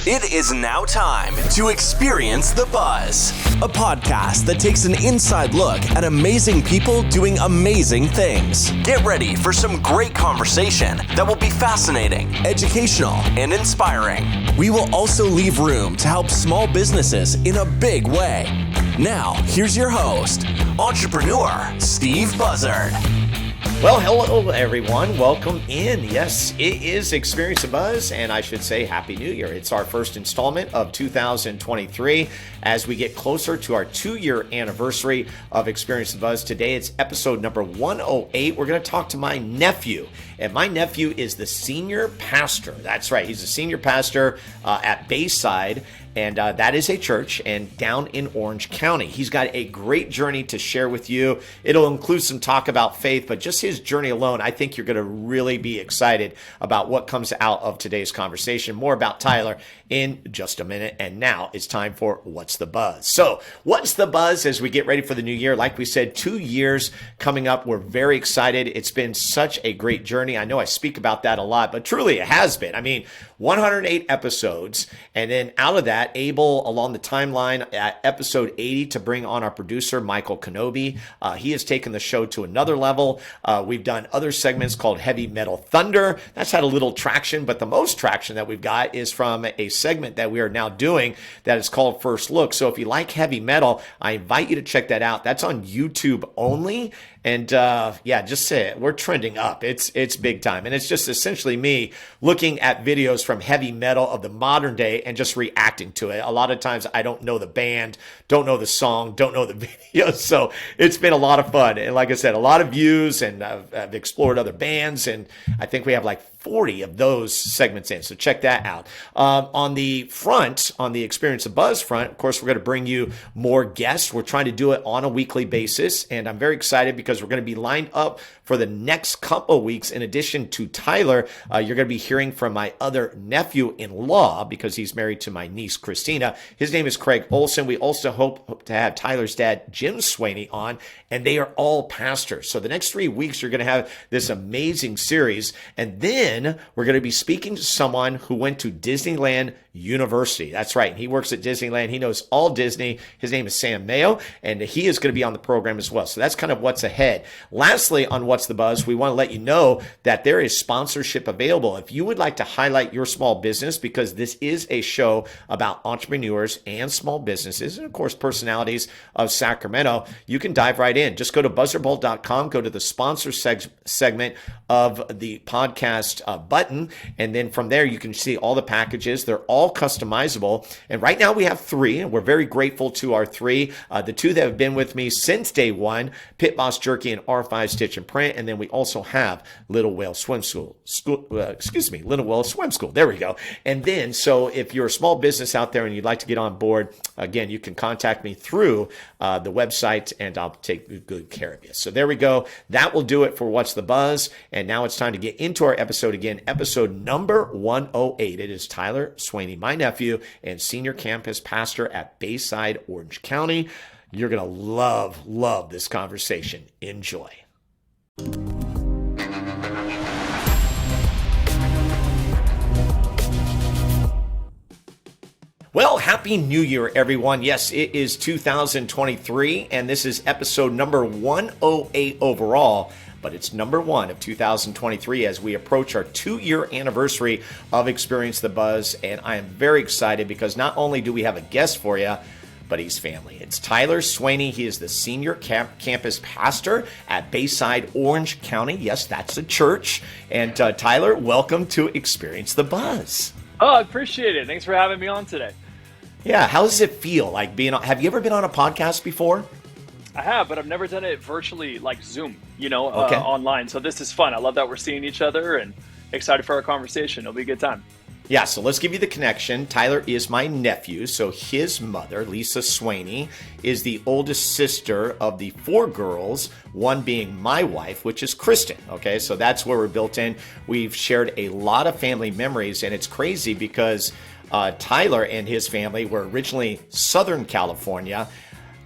It is now time to experience the buzz, a podcast that takes an inside look at amazing people doing amazing things. Get ready for some great conversation that will be fascinating, educational, and inspiring. We will also leave room to help small businesses in a big way. Now, here's your host, entrepreneur Steve Buzzard. Well, hello everyone. Welcome in. Yes, it is Experience the Buzz, and I should say Happy New Year. It's our first installment of 2023 as we get closer to our 2-year anniversary of Experience the Buzz. Today it's episode number 108. We're going to talk to my nephew, and my nephew is the senior pastor. That's right. He's a senior pastor at Bayside. And that is a church and down in Orange County. He's got a great journey to share with you. It'll include some talk about faith, but just his journey alone, I think you're going to really be excited about what comes out of today's conversation. More about Tyler in just a minute. And now it's time for What's the Buzz? So what's the buzz as we get ready for the new year? Like we said, 2 years coming up. We're very excited. It's been such a great journey. I know I speak about that a lot, but truly it has been. I mean, 108 episodes. And then out of that, able along the timeline at episode 80 to bring on our producer, Michael Kenobi. He has taken the show to another level. We've done other segments called Heavy Metal Thunder. That's had a little traction, but the most traction that we've got is from a segment that we are now doing that is called First Look. So if you like heavy metal, I invite you to check that out. That's on YouTube only. And just say it. We're trending up. It's big time. And it's just essentially me looking at videos from heavy metal of the modern day and just reacting to it. A lot of times I don't know the band, don't know the song, don't know the video. So it's been a lot of fun. And like I said, a lot of views, and I've explored other bands. And I think we have like 40 of those segments in. So check that out. On the front, on the Experience the Buzz front, of course, we're going to bring you more guests. We're trying to do it on a weekly basis. And I'm very excited because we're going to be lined up for the next couple of weeks. In addition to Tyler, you're going to be hearing from my other nephew-in-law because he's married to my niece, Christina. His name is Craig Olson. We also hope to have Tyler's dad, Jim Swaney, on, and they are all pastors. So the next 3 weeks, you're going to have this amazing series. And then we're going to be speaking to someone who went to Disneyland University. That's right. He works at Disneyland. He knows all Disney. His name is Sam Mayo, and he is going to be on the program as well. So that's kind of what's ahead. Lastly, on What's the Buzz, we want to let you know that there is sponsorship available. If you would like to highlight your small business, because this is a show about entrepreneurs and small businesses, and of course, personalities of Sacramento, you can dive right in. Just go to buzzardbolt.com, go to the sponsor segment of the podcast button, and then from there, you can see all the packages. They're all customizable. And right now we have 3, and we're very grateful to our 3. The 2 that have been with me since day one, Pit Boss Jerky and R5 Stitch and Print. And then we also have Little Whale Swim School. Little Whale Swim School. There we go. And then, so if you're a small business out there and you'd like to get on board, again, you can contact me through the website and I'll take good care of you. So there we go. That will do it for What's the Buzz. And now it's time to get into our episode again, episode number 108. It is Tyler Swaney, my nephew and senior campus pastor at Bayside, Orange County. You're going to love this conversation. Enjoy. Well, Happy New Year, everyone. Yes, it is 2023, and this is episode number 108 overall, but it's number 1 of 2023 as we approach our 2-year anniversary of Experience the Buzz, and I am very excited because not only do we have a guest for you, but he's family. It's Tyler Swaney. He is the senior campus pastor at Bayside, Orange County. Yes, that's a church. And Tyler, welcome to Experience the Buzz. Oh, I appreciate it. Thanks for having me on today. Yeah, how does it feel like being on? Have you ever been on a podcast before? I have, but I've never done it virtually like Zoom, Okay. Online. So this is fun. I love that we're seeing each other and excited for our conversation. It'll be a good time. Yeah, so let's give you the connection. Tyler is my nephew. So his mother, Lisa Swaney, is the oldest sister of the 4 girls, one being my wife, which is Kristen. Okay, so that's where we're built in. We've shared a lot of family memories, and it's crazy because Tyler and his family were originally Southern California.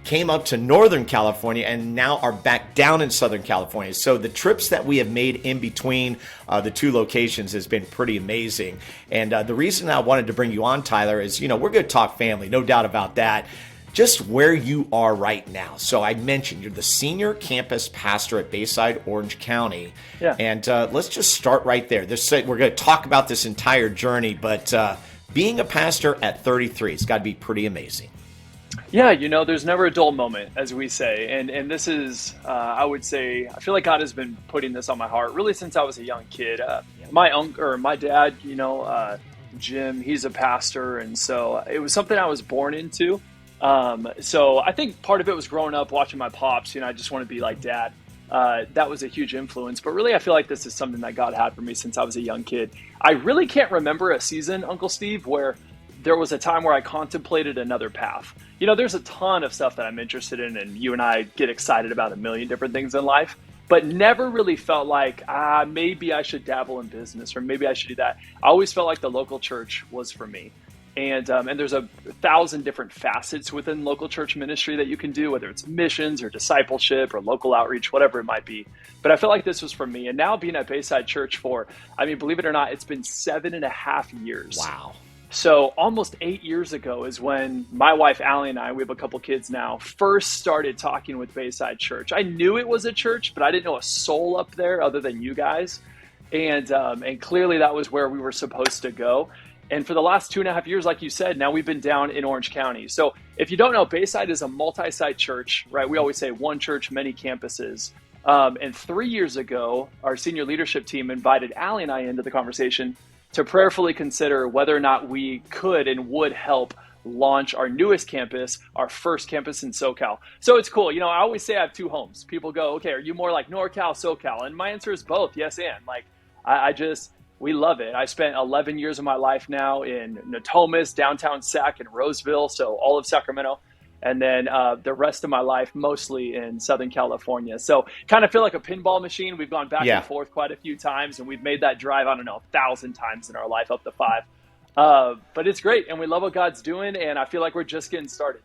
came up to Northern California, and now are back down in Southern California. So the trips that we have made in between the two locations has been pretty amazing. And the reason I wanted to bring you on, Tyler, is, we're going to talk family, no doubt about that. Just where you are right now. So I mentioned you're the senior campus pastor at Bayside, Orange County. Yeah. And let's just start right there. We're going to talk about this entire journey, but being a pastor at 33, it's got to be pretty amazing. Yeah, there's never a dull moment, as we say. And this is, I would say, I feel like God has been putting this on my heart really since I was a young kid. My uncle, or my dad, Jim, he's a pastor. And so it was something I was born into. So I think part of it was growing up watching my pops. I just want to be like dad. That was a huge influence. But really, I feel like this is something that God had for me since I was a young kid. I really can't remember a season, Uncle Steve, where there was a time where I contemplated another path. There's a ton of stuff that I'm interested in, and you and I get excited about a million different things in life, but never really felt like, maybe I should dabble in business, or maybe I should do that. I always felt like the local church was for me. And there's 1,000 different facets within local church ministry that you can do, whether it's missions or discipleship or local outreach, whatever it might be. But I felt like this was for me. And now being at Bayside Church for, believe it or not, it's been 7.5 years. Wow. So almost 8 years ago is when my wife, Allie, and I, we have a couple kids now, first started talking with Bayside Church. I knew it was a church, but I didn't know a soul up there other than you guys. And clearly that was where we were supposed to go. And for the last 2.5 years, like you said, now we've been down in Orange County. So if you don't know, Bayside is a multi-site church, right? We always say one church, many campuses. And 3 years ago, our senior leadership team invited Allie and I into the conversation to prayerfully consider whether or not we could and would help launch our newest campus, our first campus in SoCal. So it's cool. I always say I have two homes. People go, okay, are you more like NorCal, SoCal? And my answer is both, yes and. We love it. I spent 11 years of my life now in Natomas, downtown Sac, and Roseville, so all of Sacramento. And then the rest of my life mostly in Southern California. So kind of feel like a pinball machine. We've gone back and forth quite a few times, and we've made that drive, 1,000 times in our life, up to 5. But it's great, and we love what God's doing, and I feel like we're just getting started.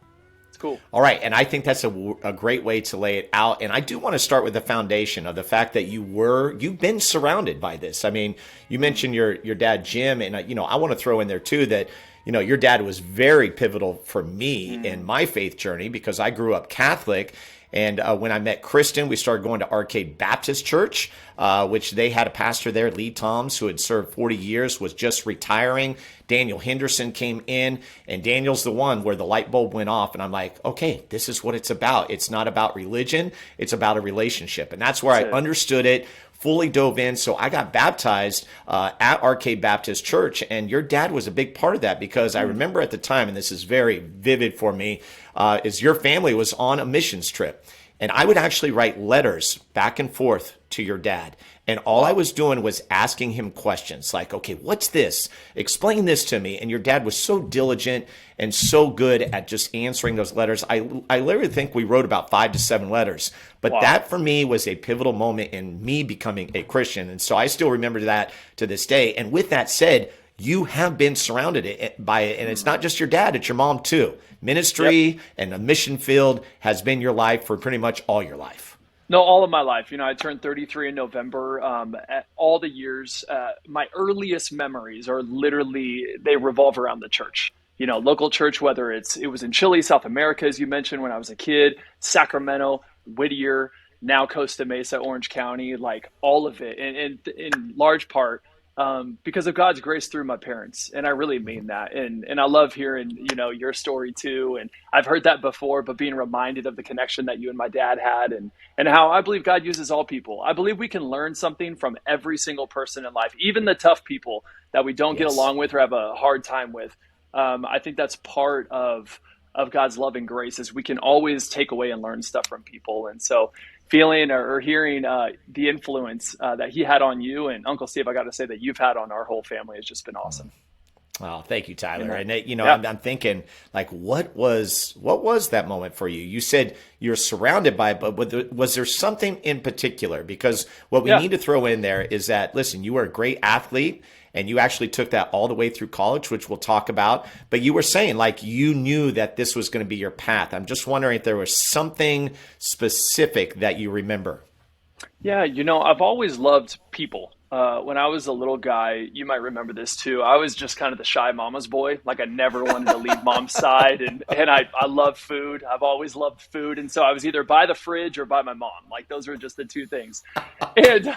It's cool. All right, and I think that's a great way to lay it out. And I do want to start with the foundation of the fact that you've been surrounded by this. You mentioned your dad, Jim, and I want to throw in there too that your dad was very pivotal for me in my faith journey because I grew up Catholic. And when I met Kristen, we started going to Arcade Baptist Church, which they had a pastor there, Lee Toms, who had served 40 years, was just retiring. Daniel Henderson came in, and Daniel's the one where the light bulb went off. And I'm like, okay, this is what it's about. It's not about religion. It's about a relationship. And that's where I understood it, fully dove in. So I got baptized at Arcade Baptist Church, and your dad was a big part of that because I remember at the time, and this is very vivid for me, is your family was on a missions trip. And I would actually write letters back and forth to your dad. And all I was doing was asking him questions like, okay, what's this? Explain this to me. And your dad was so diligent and so good at just answering those letters. I literally think we wrote about 5 to 7 letters. But that for me was a pivotal moment in me becoming a Christian. And so I still remember that to this day. And with that said, you have been surrounded by it. And it's not just your dad, it's your mom too. Ministry and the mission field has been your life for pretty much all your life. No, all of my life. I turned 33 in November. At all the years, my earliest memories are literally, they revolve around the church. Local church, whether it was in Chile, South America, as you mentioned, when I was a kid, Sacramento, Whittier, now Costa Mesa, Orange County, like all of it. And in large part, because of God's grace through my parents. And I really mean that. And I love hearing, your story too. And I've heard that before, but being reminded of the connection that you and my dad had and how I believe God uses all people. I believe we can learn something from every single person in life, even the tough people that we don't get along with or have a hard time with. I think that's part of God's love and grace is we can always take away and learn stuff from people. And so feeling or hearing the influence that he had on you and Uncle Steve, I got to say that you've had on our whole family has just been awesome. Oh, thank you, Tyler. Amen. And you know, Yeah. I'm thinking, like, what was that moment for you? You said you're surrounded by it, but was there something in particular? Because what we Yeah. need to throw in there is that, listen, you were a great athlete, and you actually took that all the way through college, which we'll talk about. But you were saying, like, you knew that this was going to be your path. I'm just wondering if there was something specific that you remember. Yeah, I've always loved people. When I was a little guy, you might remember this too. I was just kind of the shy mama's boy. Like I never wanted to leave mom's side, and I love food. I've always loved food, and so I was either by the fridge or by my mom. Like those were just the two things. And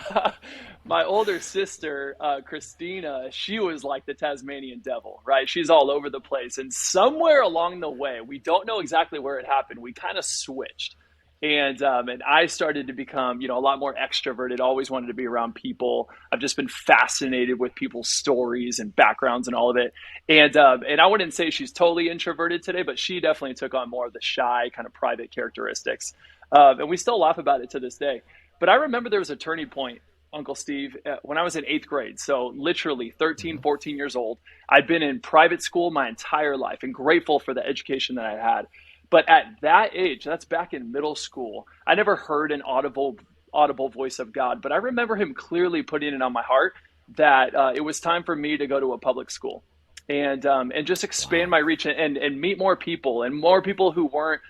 my older sister, Christina, she was like the Tasmanian devil, right? She's all over the place, and somewhere along the way, we don't know exactly where it happened. We kind of switched. And I started to become, a lot more extroverted, always wanted to be around people. I've just been fascinated with people's stories and backgrounds and all of it. And I wouldn't say she's totally introverted today, but she definitely took on more of the shy kind of private characteristics. And we still laugh about it to this day. But I remember there was a turning point, Uncle Steve, when I was in 8th grade. So literally 13, 14 years old. I'd been in private school my entire life and grateful for the education that I had. But at that age, that's back in middle school, I never heard an audible voice of God. But I remember him clearly putting it on my heart that it was time for me to go to a public school and just expand my reach and meet more people who weren't,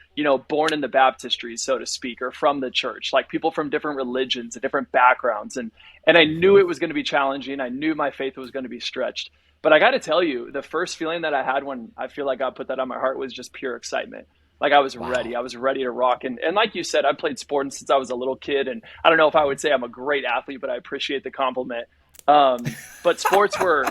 born in the baptistry, so to speak, or from the church, like people from different religions and different backgrounds. And I knew it was going to be challenging. I knew my faith was going to be stretched. But I got to tell you, the first feeling that I had when I feel like God put that on my heart was just pure excitement. Like I was ready. I was ready to rock. And like you said, I played sports since I was a little kid. And I don't know if I would say I'm a great athlete, but I appreciate the compliment. But sports were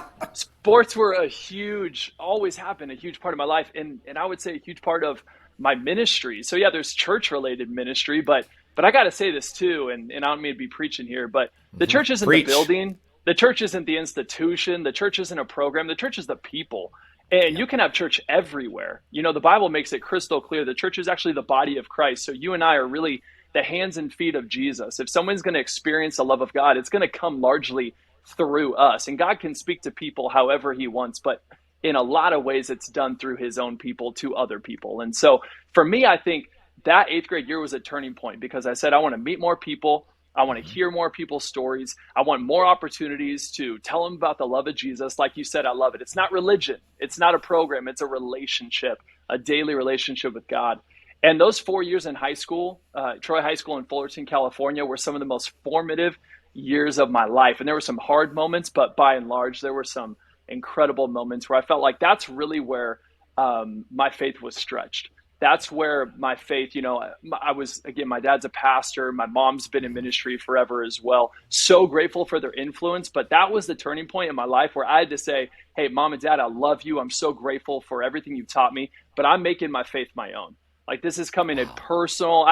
always happened, a huge part of my life. And I would say a huge part of my ministry. So yeah, there's church related ministry, but I got to say this too. And I don't mean to be preaching here, but the church isn't the building. The church isn't the institution. The church isn't a program. The church is the people. And you can have church everywhere. The Bible makes it crystal clear. The church is actually the body of Christ. So you and I are really the hands and feet of Jesus. If someone's going to experience the love of God, it's going to come largely through us. And God can speak to people however he wants, but in a lot of ways, it's done through his own people to other people. And so for me, I think that 8th grade year was a turning point because I said, I want to meet more people. I want to hear more people's stories. I want more opportunities to tell them about the love of Jesus. Like you said, I love it. It's not religion. It's not a program. It's a relationship, a daily relationship with God. And those 4 years in high school, Troy High School in Fullerton, California, were some of the most formative years of my life. And there were some hard moments, but by and large, there were some incredible moments where I felt like that's really where my faith was stretched. That's where my faith, my dad's a pastor. My mom's been in ministry forever as well. So grateful for their influence. But that was the turning point in my life where I had to say, hey, mom and dad, I love you. I'm so grateful for everything you've taught me, but I'm making my faith my own. Like this is coming a personal,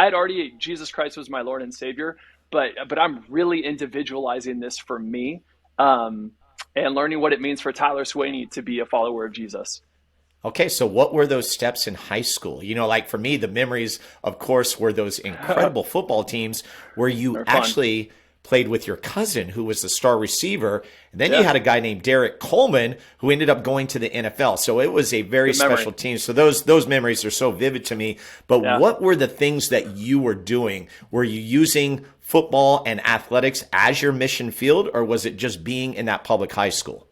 Jesus Christ was my Lord and Savior, but I'm really individualizing this for me and learning what it means for Tyler Swaney to be a follower of Jesus. Okay, so what were those steps in high school? Like for me, the memories, of course, were those incredible football teams where you actually played with your cousin who was the star receiver. And then you had a guy named Derek Coleman who ended up going to the NFL. So it was a very special team. So those memories are so vivid to me. But what were the things that you were doing? Were you using football and athletics as your mission field, or was it just being in that public high school?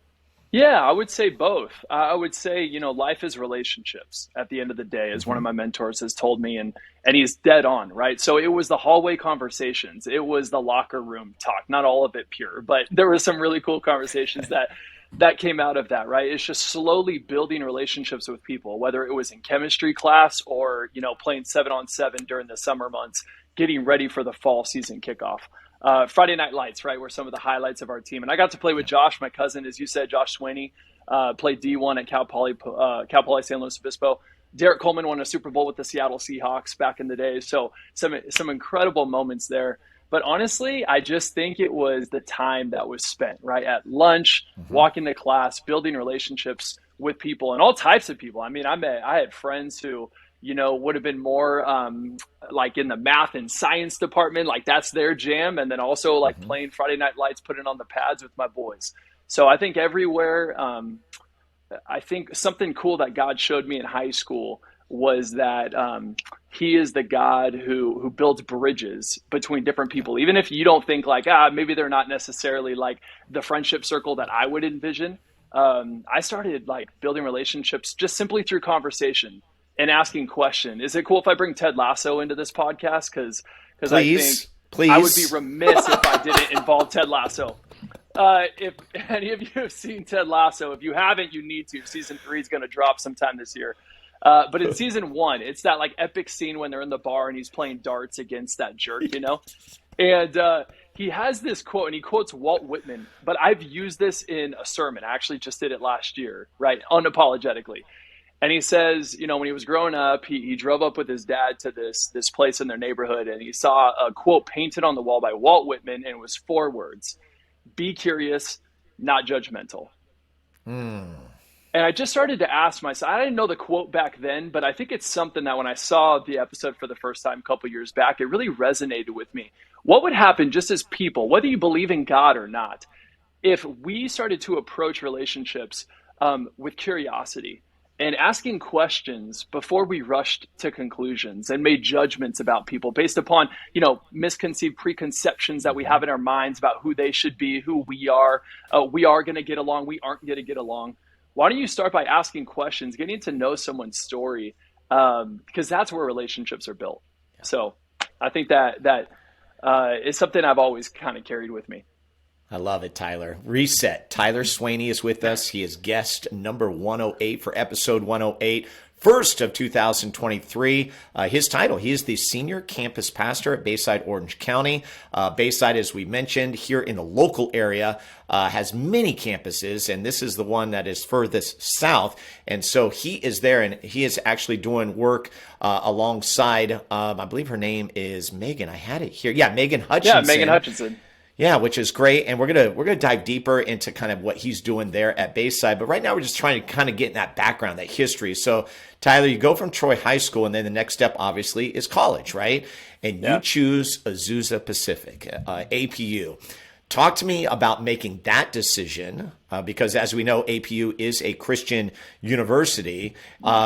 Yeah, I would say both. I would say, life is relationships at the end of the day, as one of my mentors has told me, and he's dead on, right? So it was the hallway conversations. It was the locker room talk, not all of it pure, but there were some really cool conversations that came out of that, right? It's just slowly building relationships with people, whether it was in chemistry class or, playing 7-on-7 during the summer months, getting ready for the fall season kickoff. Friday Night Lights, right, were some of the highlights of our team. And I got to play with Josh, my cousin, as you said, Josh Swaney, played D1 at Cal Poly San Luis Obispo. Derek Coleman won a Super Bowl with the Seattle Seahawks back in the day. So some incredible moments there. But honestly, I just think it was the time that was spent, right, at lunch, walking to class, building relationships with people and all types of people. I mean, I had friends who, would have been more like in the math and science department, like that's their jam. And then also like playing Friday Night Lights, putting on the pads with my boys. So I think everywhere I think something cool that God showed me in high school was that he is the God who builds bridges between different people. Even if you don't think like, maybe they're not necessarily like the friendship circle that I would envision. I started like building relationships just simply through conversation and asking questions. Is it cool if I bring Ted Lasso into this podcast? Because I think I would be remiss if I didn't involve Ted Lasso. If any of you have seen Ted Lasso, if you haven't, you need to. Season 3 is going to drop sometime this year. But in season 1, it's that like epic scene when they're in the bar and he's playing darts against that jerk, you know? And he has this quote, and he quotes Walt Whitman, but I've used this in a sermon. I actually just did it last year, right? Unapologetically. And he says, you know, when he was growing up, he drove up with his dad to this place in their neighborhood, and he saw a quote painted on the wall by Walt Whitman, and it was 4 words: be curious, not judgmental. And I just started to ask myself, I didn't know the quote back then, but I think it's something that when I saw the episode for the first time a couple years back, it really resonated with me. What would happen just as people, whether you believe in God or not, if we started to approach relationships with curiosity and asking questions before we rushed to conclusions and made judgments about people based upon, you know, misconceived preconceptions that we have in our minds about who they should be, who we are going to get along, we aren't going to get along. Why don't you start by asking questions, getting to know someone's story, because that's where relationships are built. Yeah. So I think that is something I've always kind of carried with me. I love it, Tyler. Reset. Tyler Swaney is with us. He is guest number 108 for episode 108. First of 2023. His title, he is the senior campus pastor at Bayside, Orange County. Bayside, as we mentioned, here in the local area, has many campuses, and this is the one that is furthest south. And so he is there, and he is actually doing work alongside, I believe her name is Megan. I had it here. Yeah, Megan Hutchinson. Yeah, Megan Hutchinson. Yeah, which is great. And we're gonna dive deeper into kind of what he's doing there at Bayside. But right now we're just trying to kind of get in that background, that history. So Tyler, you go from Troy High School, and then the next step obviously is college, right? And you choose Azusa Pacific, APU. Talk to me about making that decision, because as we know, APU is a Christian university.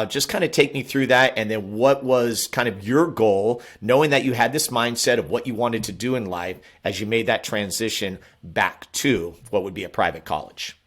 Just kind of take me through that, and then what was kind of your goal, knowing that you had this mindset of what you wanted to do in life as you made that transition back to what would be a private college?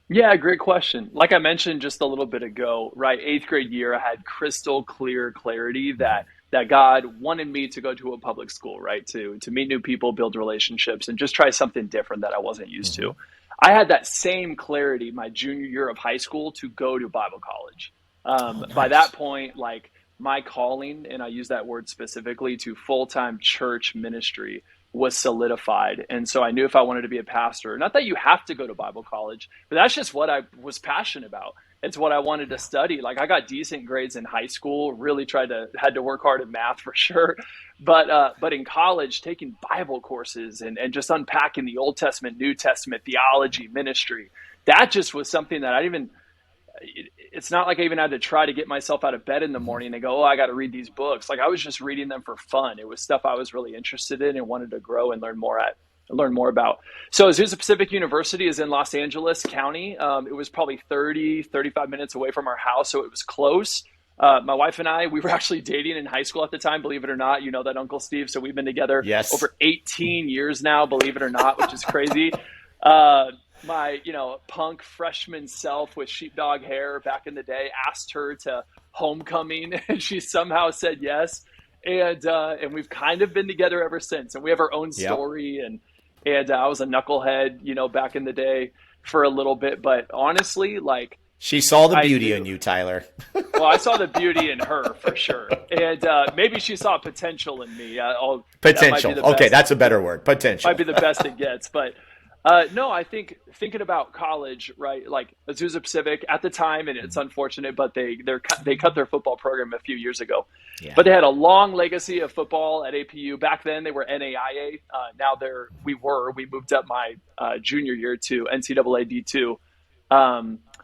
Yeah, great question. Like I mentioned just a little bit ago, right, 8th grade year, I had crystal clear clarity that God wanted me to go to a public school, right? To meet new people, build relationships, and just try something different that I wasn't used to. I had that same clarity my junior year of high school to go to Bible college. Nice. By that point, like my calling, and I use that word specifically, to full-time church ministry was solidified. And so I knew if I wanted to be a pastor, not that you have to go to Bible college, but that's just what I was passionate about. It's what I wanted to study. Like I got decent grades in high school, really had to work hard at math for sure. But in college, taking Bible courses and just unpacking the Old Testament, New Testament, theology, ministry, that just was something that it's not like I even had to try to get myself out of bed in the morning and go, I got to read these books. Like I was just reading them for fun. It was stuff I was really interested in and wanted to grow and learn more about. So Azusa Pacific University is in Los Angeles County. It was probably 35 minutes away from our house. So it was close. My wife and I, we were actually dating in high school at the time, believe it or not. You know that, Uncle Steve. So we've been together over 18 years now, believe it or not, which is crazy. My, punk freshman self with sheepdog hair back in the day asked her to homecoming, and she somehow said yes. And we've kind of been together ever since. And we have our own story. And I was a knucklehead, back in the day for a little bit. But honestly, like, she saw the beauty in you, Tyler. Well, I saw the beauty in her for sure. And maybe she saw potential in me. Potential. Okay, that's a better word. Potential. Might be the best it gets. But no, I think thinking about college, right? Like Azusa Pacific at the time, and it's unfortunate, but they cut their football program a few years ago. Yeah. But they had a long legacy of football at APU. Back then, they were NAIA. Now we moved up my junior year to NCAA D2.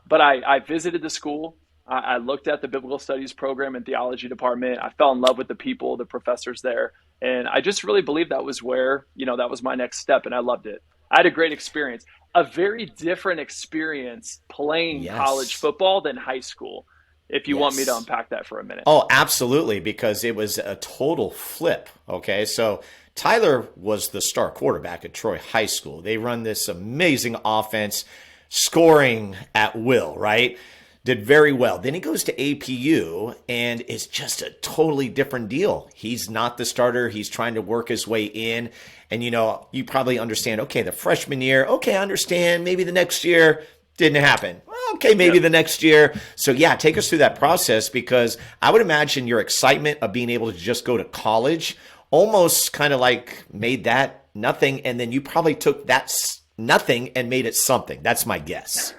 But I visited the school. I looked at the biblical studies program and theology department. I fell in love with the people, the professors there. And I just really believed that was where, that was my next step. And I loved it. I had a great experience. a very different experience playing college football than high school, if you want me to unpack that for a minute. Oh, absolutely, because it was a total flip. Okay, so Tyler was the star quarterback at Troy High School. They run this amazing offense, scoring at will, right? Did very well. Then he goes to APU, and it's just a totally different deal. He's not the starter. He's trying to work his way in. And, you probably understand, okay, the freshman year, okay, I understand. Maybe the next year didn't happen. Okay, maybe the next year. So, yeah, take us through that process, because I would imagine your excitement of being able to just go to college almost kind of like made that nothing. And then you probably took that nothing and made it something. That's my guess.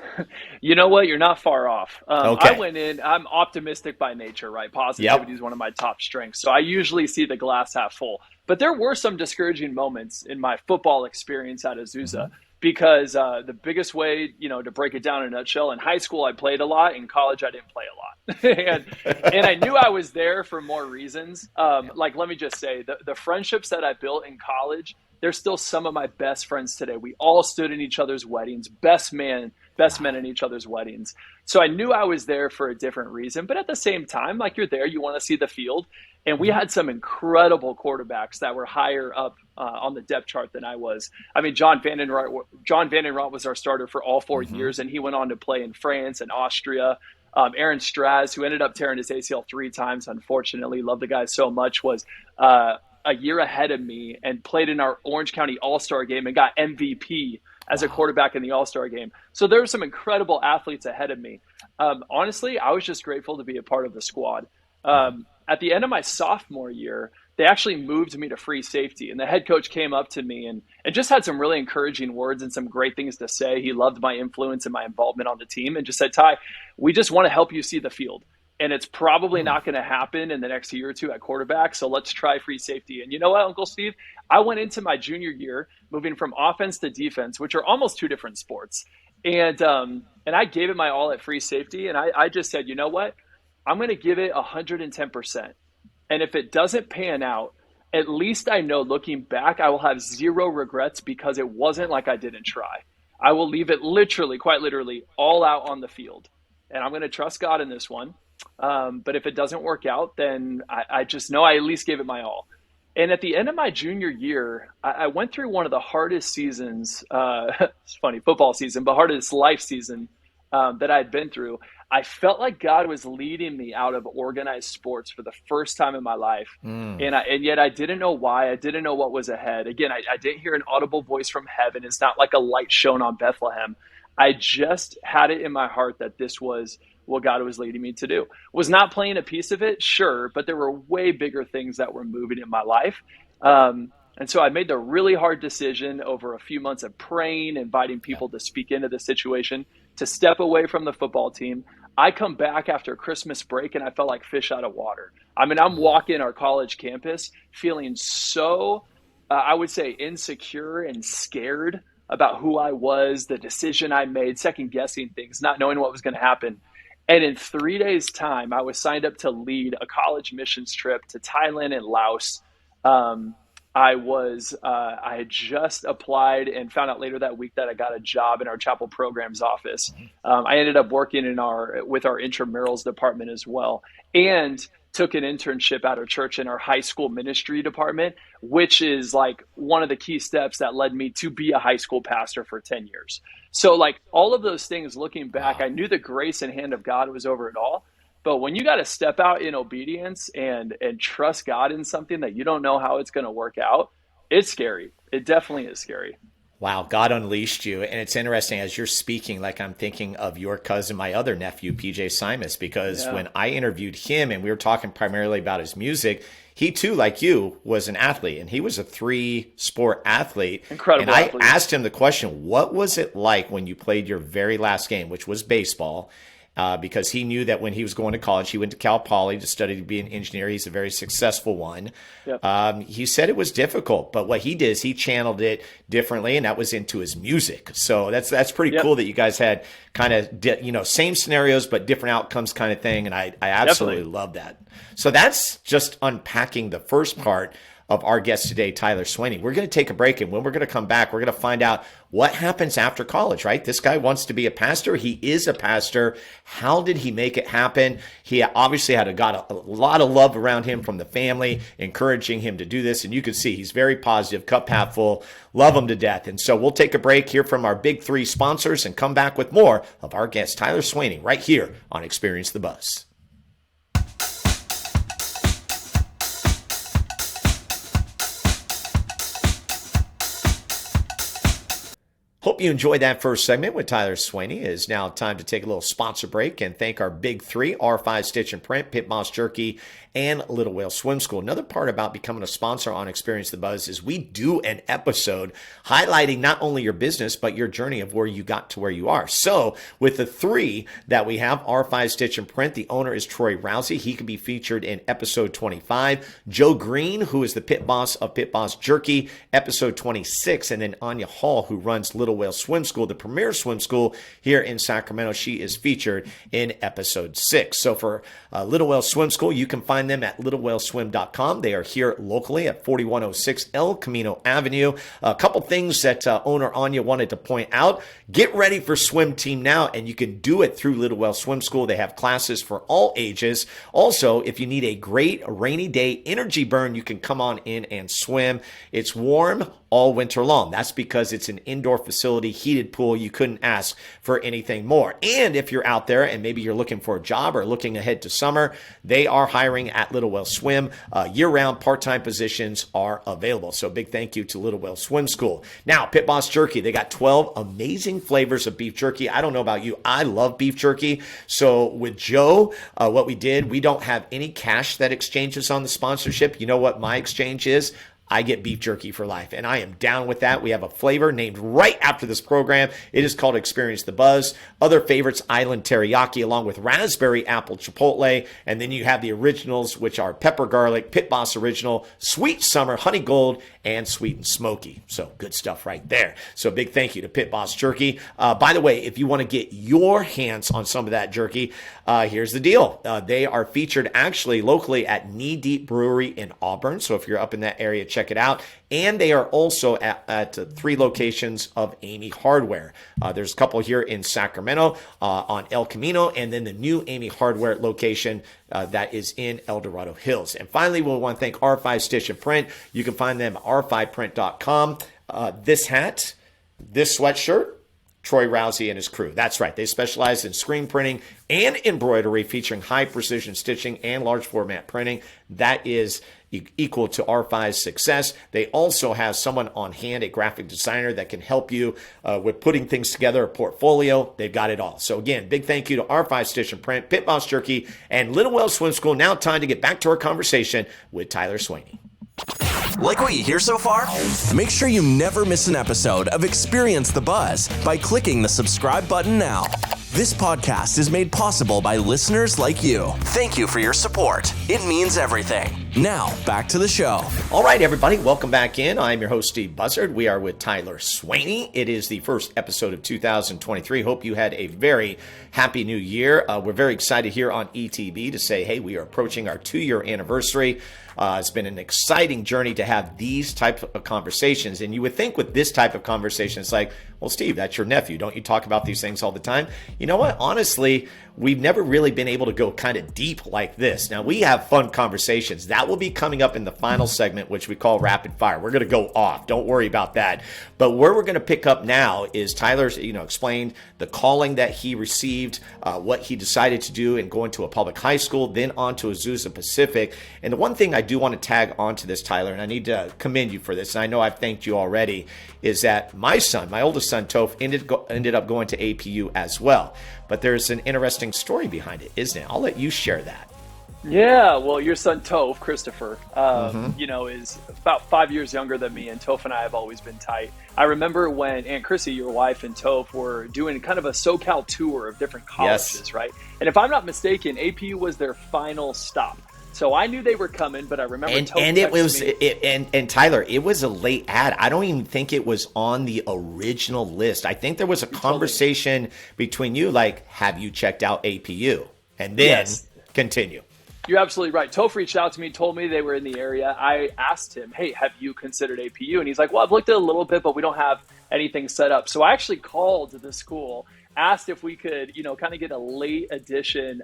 You know what? You're not far off. Okay. I went in, I'm optimistic by nature, right? Positivity is one of my top strengths. So I usually see the glass half full. But there were some discouraging moments in my football experience at Azusa, because the biggest way, to break it down in a nutshell, in high school I played a lot, in college I didn't play a lot. and I knew I was there for more reasons. Like, let me just say, the friendships that I built in college, they're still some of my best friends today. We all stood in each other's weddings, best men in each other's weddings. So I knew I was there for a different reason. But at the same time, like, you're there, you want to see the field. And we had some incredible quarterbacks that were higher up on the depth chart than I was. I mean, John Vandenrot was our starter for all 4 years, and he went on to play in France and Austria. Aaron Straz, who ended up tearing his ACL 3 times, unfortunately, love the guy so much, was a year ahead of me and played in our Orange County All-Star game and got MVP as a quarterback in the All-Star game. So there were some incredible athletes ahead of me. Honestly, I was just grateful to be a part of the squad. At the end of my sophomore year, they actually moved me to free safety, and the head coach came up to me and just had some really encouraging words and some great things to say. He loved my influence and my involvement on the team, and just said, "Ty, we just want to help you see the field. And it's probably not going to happen in the next year or two at quarterback, so let's try free safety." And you know what, Uncle Steve? I went into my junior year moving from offense to defense, which are almost two different sports. And I gave it my all at free safety, and I just said, you know what? I'm going to give it 110%. And if it doesn't pan out, at least I know, looking back, I will have zero regrets, because it wasn't like I didn't try. I will leave it literally, quite literally, all out on the field. And I'm going to trust God in this one. But if it doesn't work out, then I just know I at least gave it my all. And at the end of my junior year, I went through one of the hardest seasons, it's funny, football season, but hardest life season that I had been through. I felt like God was leading me out of organized sports for the first time in my life. And yet I didn't know why. I didn't know what was ahead. Again, I didn't hear an audible voice from heaven. It's not like a light shone on Bethlehem. I just had it in my heart that this was what God was leading me to do. Was not playing a piece of it, sure, but there were way bigger things that were moving in my life. And so I made the really hard decision over a few months of praying, inviting people to speak into the situation, to step away from the football team. I come back after Christmas break and I felt like fish out of water. I mean, I'm walking our college campus feeling so, I would say, insecure and scared about who I was, the decision I made, second guessing things, not knowing what was going to happen. And in 3 days' time, I was signed up to lead a college missions trip to Thailand and Laos. I had just applied and found out later that week that I got a job in our chapel programs office. I ended up working with our intramurals department as well, and took an internship at our church in our high school ministry department, which is like one of the key steps that led me to be a high school pastor for 10 years. So like all of those things, looking back, I knew the grace and hand of God was over it all. But when you got to step out in obedience and trust God in something that you don't know how it's going to work out, it's scary. It definitely is scary. Wow, God unleashed you. And it's interesting, as you're speaking, like I'm thinking of your cousin, my other nephew, PJ Simus, because when I interviewed him and we were talking primarily about his music, he too, like you, was an athlete, and he was a 3-sport athlete. Incredible And athlete. I asked him the question, what was it like when you played your very last game, which was baseball? Because he knew that when he was going to college, he went to Cal Poly to study to be an engineer. He's a very successful one. Yep. He said it was difficult, but what he did is he channeled it differently, and that was into his music. So that's pretty cool that you guys had kind of, same scenarios, but different outcomes kind of thing. And I absolutely love that. So that's just unpacking the first part of our guest today, Tyler Swaney. We're going to take a break, and when we're going to come back, we're going to find out what happens after college, right? This guy wants to be a pastor. He is a pastor. How did he make it happen? He obviously got a lot of love around him from the family, encouraging him to do this. And you can see he's very positive, cup half full, love him to death. And so we'll take a break, hear from our big three sponsors, and come back with more of our guest, Tyler Swaney, right here on Experience the Buzz. Hope you enjoyed that first segment with Tyler Swaney. It is now time to take a little sponsor break and thank our big three, R5 Stitch and Print, Pit Boss Jerky, and Little Whale Swim School. Another part about becoming a sponsor on Experience the Buzz is we do an episode highlighting not only your business, but your journey of where you got to where you are. So with the three that we have, R5 Stitch and Print, the owner is Troy Rousey. He can be featured in episode 25. Joe Green, who is the pit boss of Pit Boss Jerky, episode 26. And then Anya Hall, who runs Little Whale Swim School, the premier swim school here in Sacramento. She is featured in episode 6. So for Little Whale Swim School, you can find them at littlewhaleswim.com. They are here locally at 4106 El Camino Avenue. A couple things that owner Anya wanted to point out. Get ready for swim team now, and you can do it through Little Whale Swim School. They have classes for all ages. Also, if you need a great rainy day energy burn, you can come on in and swim. It's warm all winter long. That's because it's an indoor facility, heated pool. You couldn't ask for anything more. And if you're out there and maybe you're looking for a job or looking ahead to summer, they are hiring at Little Whale Swim. Year-round part-time positions are available. So big thank you to Little Whale Swim School. Now, Pit Boss Jerky, they got 12 amazing flavors of beef jerky. I don't know about you. I love beef jerky. So with Joe, what we did, we don't have any cash that exchanges on the sponsorship. You know what my exchange is? I get beef jerky for life, and I am down with that. We have a flavor named right after this program. It is called Experience the Buzz. Other favorites, Island Teriyaki, along with Raspberry Apple Chipotle. And then you have the originals, which are Pepper Garlic, Pit Boss Original, Sweet Summer, Honey Gold, and Sweet and Smoky. So good stuff right there. So big thank you to Pit Boss Jerky. By the way, if you want to get your hands on some of that jerky, here's the deal. They are featured actually locally at Knee Deep Brewery in Auburn. So if you're up in that area, check it out. And they are also at 3 locations of Amy Hardware. There's a couple here in Sacramento on El Camino, and then the new Amy Hardware location that is in El Dorado Hills. And finally, we want to thank R5 Stitch and Print. You can find them at r5print.com. This hat, this sweatshirt, Troy Rousey and his crew. That's right. They specialize in screen printing and embroidery featuring high precision stitching and large format printing. That is equal to R5's success. They also have someone on hand, a graphic designer that can help you with putting things together, a portfolio. They've got it all. So again, big thank you to R5 Stitch and Print, Pit Boss Jerky, and Little Whale Swim School. Now time to get back to our conversation with Tyler Swaney. Like what you hear so far? Make sure you never miss an episode of Experience the Buzz by clicking the subscribe button now. This podcast is made possible by listeners like you. Thank you for your support. It means everything. Now, back to the show. All right, everybody, welcome back in. I'm your host, Steve Buzzard. We are with Tyler Swaney. It is the first episode of 2023. Hope you had a very happy new year. We're very excited here on ETB to say, hey, we are approaching our 2-year anniversary. It's been an exciting journey to have these types of conversations. And you would think with this type of conversation, it's like, well, Steve, that's your nephew. Don't you talk about these things all the time? You know what? Honestly, we've never really been able to go kind of deep like this. Now, we have fun conversations. That will be coming up in the final segment, which we call Rapid Fire. We're going to go off. Don't worry about that. But where we're going to pick up now is Tyler's, explained the calling that he received, what he decided to do and going to a public high school, then on to Azusa Pacific. And the one thing I do want to tag onto this, Tyler, and I need to commend you for this, and I know I've thanked you already, is that my oldest son, Toph, ended up going to APU as well. But there's an interesting story behind it, isn't it? I'll let you share that. Yeah, well, your son Toph, Christopher, is about 5 years younger than me, and Toph and I have always been tight. I remember when Aunt Chrissy, your wife, and Toph were doing kind of a SOCAL tour of different colleges, yes, right? And if I'm not mistaken, APU was their final stop. So I knew they were coming, but I remember and Tyler, it was a late ad. I don't even think it was on the original list. I think there was a conversation between you, like, have you checked out APU? And then continue. You're absolutely right. Toph reached out to me, told me they were in the area. I asked him, hey, have you considered APU? And he's like, well, I've looked at it a little bit, but we don't have anything set up. So I actually called the school, asked if we could, kind of get a late edition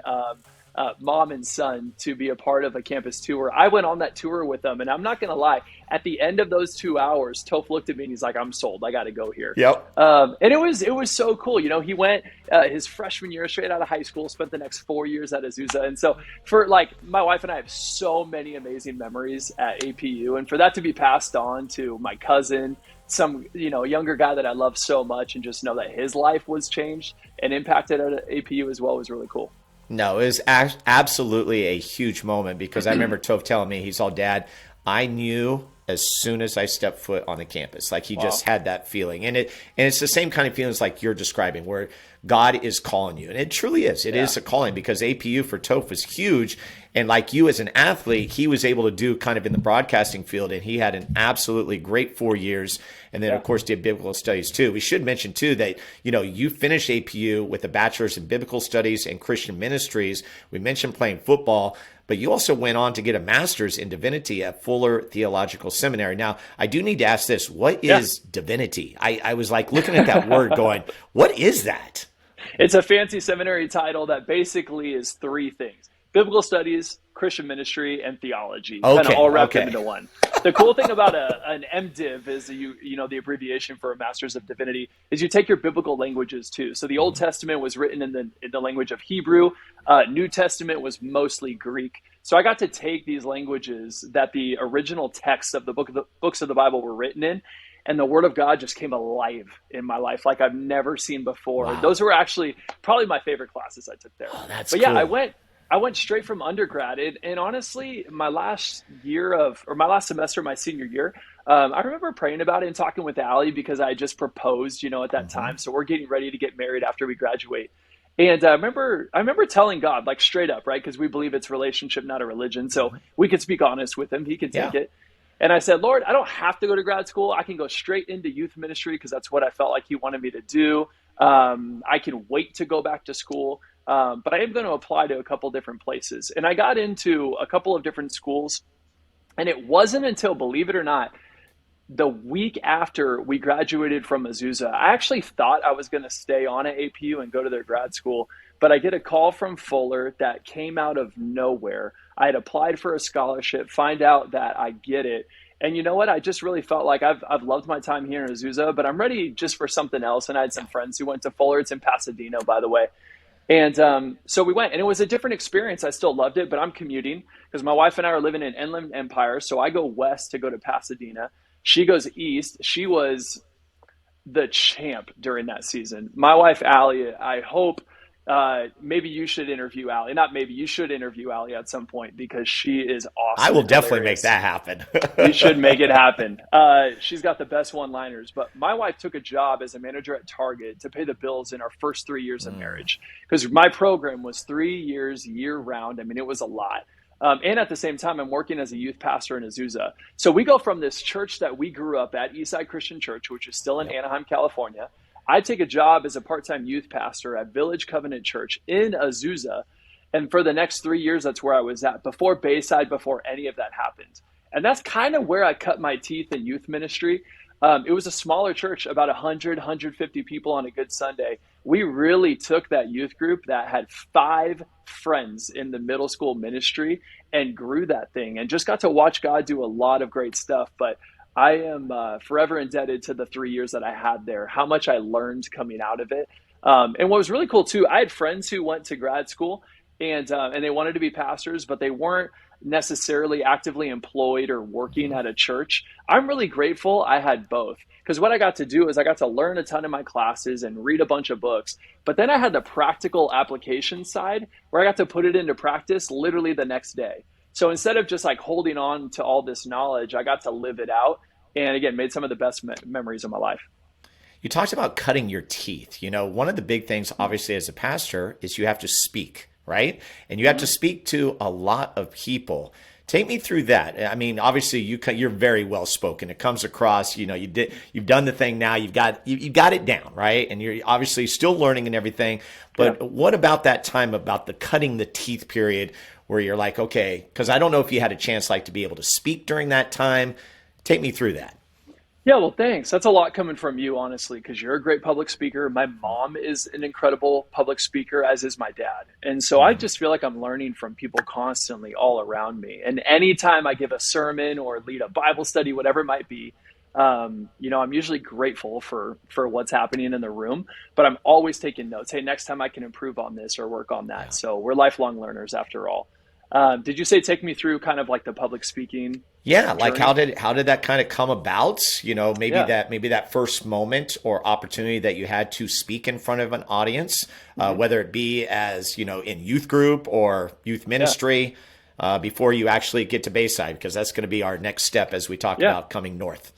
mom and son to be a part of a campus tour. I went on that tour with them, and I'm not going to lie. At the end of those 2 hours, Toph looked at me and he's like, I'm sold. I got to go here. Yep. And it was so cool. He went his freshman year straight out of high school, spent the next 4 years at Azusa. And so for my wife and I have so many amazing memories at APU, and for that to be passed on to my cousin, some, younger guy that I love so much, and just know that his life was changed and impacted at APU as well was really cool. No, it was absolutely a huge moment, because I remember Toph telling me, he's all, Dad, I knew as soon as I stepped foot on the campus, like he just had that feeling. And it's the same kind of feelings like you're describing, where God is calling you. And it truly is. It is a calling, because APU for Toph was huge. And like you as an athlete, he was able to do kind of in the broadcasting field, and he had an absolutely great 4 years. And then, of course, did biblical studies too. We should mention too that, you finished APU with a bachelor's in biblical studies and Christian ministries. We mentioned playing football, but you also went on to get a master's in divinity at Fuller Theological Seminary. Now, I do need to ask this. What is divinity? I was like looking at that word going, what is that? It's a fancy seminary title that basically is three things: biblical studies, Christian ministry, and theology, kind of all wrapped into one. The cool thing about an MDiv is the abbreviation for a Master's of Divinity is you take your biblical languages too. So the Old Testament was written in the language of Hebrew. New Testament was mostly Greek. So I got to take these languages that the original texts of the books of the Bible were written in, and the Word of God just came alive in my life like I've never seen before. Wow. Those were actually probably my favorite classes I took there. Oh, that's but cool. yeah, I went straight from undergrad, and honestly, my last semester, my senior year, I remember praying about it and talking with Allie, because I just proposed, at that time. So we're getting ready to get married after we graduate. And I remember telling God, like, straight up, right? Because we believe it's relationship, not a religion. So we could speak honest with him. He can take it. And I said, Lord, I don't have to go to grad school. I can go straight into youth ministry, because that's what I felt like he wanted me to do. I can wait to go back to school. But I am going to apply to a couple different places. And I got into a couple of different schools. And it wasn't until, believe it or not, the week after we graduated from Azusa, I actually thought I was going to stay on at APU and go to their grad school. But I get a call from Fuller that came out of nowhere. I had applied for a scholarship, find out that I get it. And you know what? I just really felt like I've loved my time here in Azusa, but I'm ready just for something else. And I had some friends who went to Fuller. It's in Pasadena, by the way. And so we went, and it was a different experience. I still loved it, but I'm commuting because my wife and I are living in Inland Empire. So I go west to go to Pasadena. She goes east. She was the champ during that season. My wife, Allie, I hope maybe you should interview Allie. Not maybe, you should interview Allie at some point, because she is awesome. I will definitely make that happen. You should make it happen. She's got the best one-liners. But my wife took a job as a manager at Target to pay the bills in our first 3 years of marriage, because my program was 3 years year-round. I mean, it was a lot. And at the same time, I'm working as a youth pastor in Azusa. So we go from this church that we grew up at, Eastside Christian Church, which is still in Anaheim, California. I take a job as a part-time youth pastor at Village Covenant Church in Azusa. And for the next 3 years, that's where I was at, before Bayside, before any of that happened. And that's kind of where I cut my teeth in youth ministry. It was a smaller church, about 100, 150 people on a good Sunday. We really took that youth group that had 5 friends in the middle school ministry and grew that thing, and just got to watch God do a lot of great stuff. But I am forever indebted to the 3 years that I had there, how much I learned coming out of it. And what was really cool too, I had friends who went to grad school and they wanted to be pastors, but they weren't necessarily actively employed or working at a church. I'm really grateful I had both, because what I got to do is I got to learn a ton in my classes and read a bunch of books, but then I had the practical application side where I got to put it into practice literally the next day. So instead of just like holding on to all this knowledge, I got to live it out, and again, made some of the best memories of my life. You talked about cutting your teeth. One of the big things, obviously, as a pastor is you have to speak, right? And you have to speak to a lot of people. Take me through that. I mean, obviously you're very well spoken. It comes across, you've done the thing now. You've got it down, right? And you're obviously still learning and everything. But what about that time, about the cutting the teeth period, where you're like, okay, because I don't know if you had a chance like to be able to speak during that time. Take me through that. Yeah, well, thanks. That's a lot coming from you, honestly, because you're a great public speaker. My mom is an incredible public speaker, as is my dad. And so I just feel like I'm learning from people constantly all around me. And anytime I give a sermon or lead a Bible study, whatever it might be, I'm usually grateful for what's happening in the room, but I'm always taking notes. Hey, next time I can improve on this or work on that. Yeah. So we're lifelong learners after all. Did you say take me through kind of like the public speaking? Yeah, journey? Like how did that kind of come about? Maybe that first moment or opportunity that you had to speak in front of an audience, whether it be as in youth group or youth ministry, before you actually get to Bayside, because that's going to be our next step as we talk about coming north.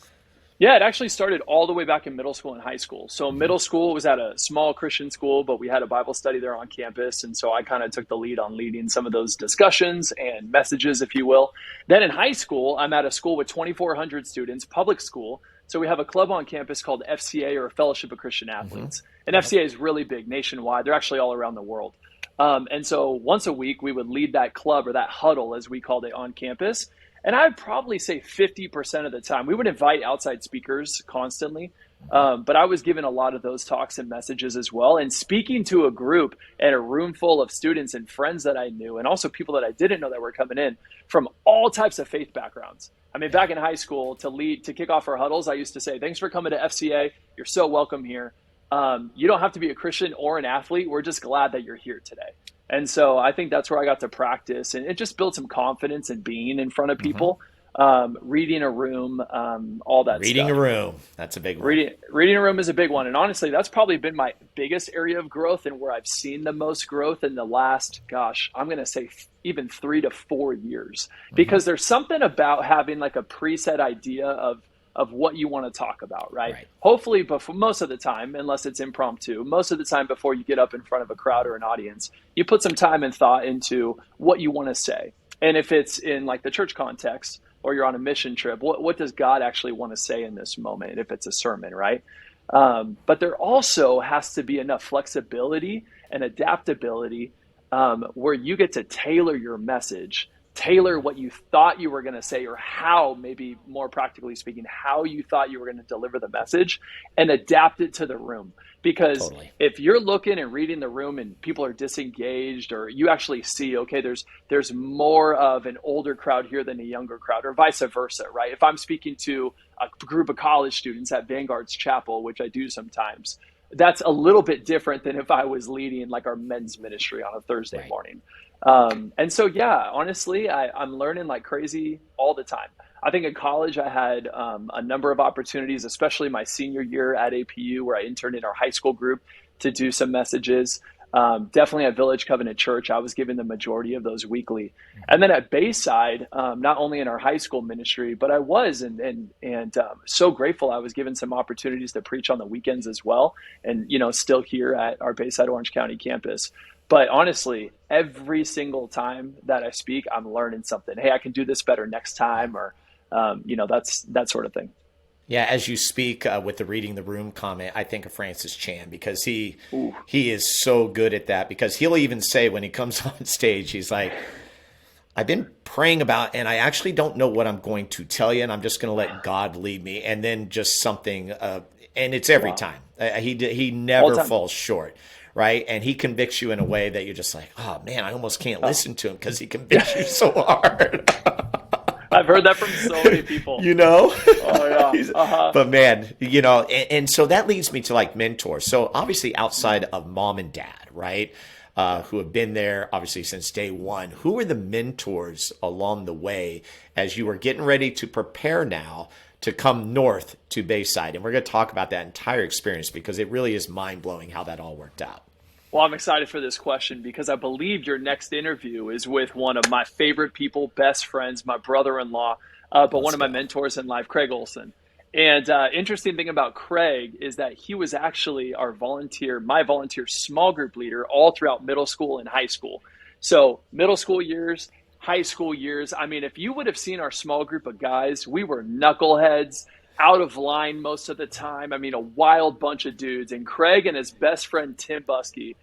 Yeah, it actually started all the way back in middle school and high school. So middle school was at a small Christian school, but we had a Bible study there on campus. And so I kind of took the lead on leading some of those discussions and messages, if you will. Then in high school, I'm at a school with 2,400 students, public school. So we have a club on campus called FCA, or Fellowship of Christian Athletes. And FCA is really big nationwide. They're actually all around the world. And so once a week, we would lead that club, or that huddle, as we called it, on campus. And I'd probably say 50% of the time, we would invite outside speakers constantly. But I was given a lot of those talks and messages as well. And speaking to a group and a room full of students and friends that I knew, and also people that I didn't know that were coming in from all types of faith backgrounds. I mean, back in high school, to kick off our huddles, I used to say, thanks for coming to FCA. You're so welcome here. You don't have to be a Christian or an athlete. We're just glad that you're here today. And so I think that's where I got to practice, and it just built some confidence in being in front of people, reading a room, all that Reading stuff. a room, that's a big one. Reading a room is a big one. And honestly, that's probably been my biggest area of growth, and where I've seen the most growth in the last, I'm going to say even 3 to 4 years, because there's something about having like a preset idea of what you want to talk about, right? Hopefully, but for most of the time, unless it's impromptu, most of the time before you get up in front of a crowd or an audience, you put some time and thought into what you want to say. And if it's in like the church context, or you're on a mission trip, what does God actually want to say in this moment, if it's a sermon, right? But there also has to be enough flexibility and adaptability where you get to tailor your message, tailor what you thought you were going to say, or how, maybe more practically speaking, how you thought you were going to deliver the message, and adapt it to the room. Because if you're looking and reading the room and people are disengaged, or you actually see, okay, there's more of an older crowd here than a younger crowd, or vice versa, right? If I'm speaking to a group of college students at Vanguard's chapel, which I do sometimes, that's a little bit different than if I was leading like our men's ministry on a Thursday morning. And so, honestly, I'm learning like crazy all the time. I think in college, I had a number of opportunities, especially my senior year at APU, where I interned in our high school group to do some messages. Definitely at Village Covenant Church, I was given the majority of those weekly. And then at Bayside, not only in our high school ministry, but I was and so grateful I was given some opportunities to preach on the weekends as well. And, still here at our Bayside Orange County campus. But honestly, every single time that I speak, I'm learning something. Hey, I can do this better next time, or, that's that sort of thing. Yeah, as you speak with the reading the room comment, I think of Francis Chan, because he is so good at that. Because he'll even say when he comes on stage, he's like, I've been praying about, and I actually don't know what I'm going to tell you, and I'm just going to let God lead me. And then just something, and it's every time. He never falls short. Right. And he convicts you in a way that you're just like, oh, man, I almost can't listen to him because he convicts you so hard. I've heard that from so many people. Oh, yeah. But man, and so that leads me to like mentors. So obviously outside of mom and dad, right, who have been there obviously since day one, who were the mentors along the way as you were getting ready to prepare now to come north to Bayside? And we're going to talk about that entire experience, because it really is mind-blowing how that all worked out. Well, I'm excited for this question, because I believe your next interview is with one of my favorite people, best friends, my brother-in-law, but one of my mentors in life, Craig Olson. And interesting thing about Craig is that he was actually my volunteer small group leader all throughout middle school and high school. So middle school years, high school years. I mean, if you would have seen our small group of guys, we were knuckleheads, out of line most of the time. I mean, a wild bunch of dudes. And Craig and his best friend, Tim Buskey,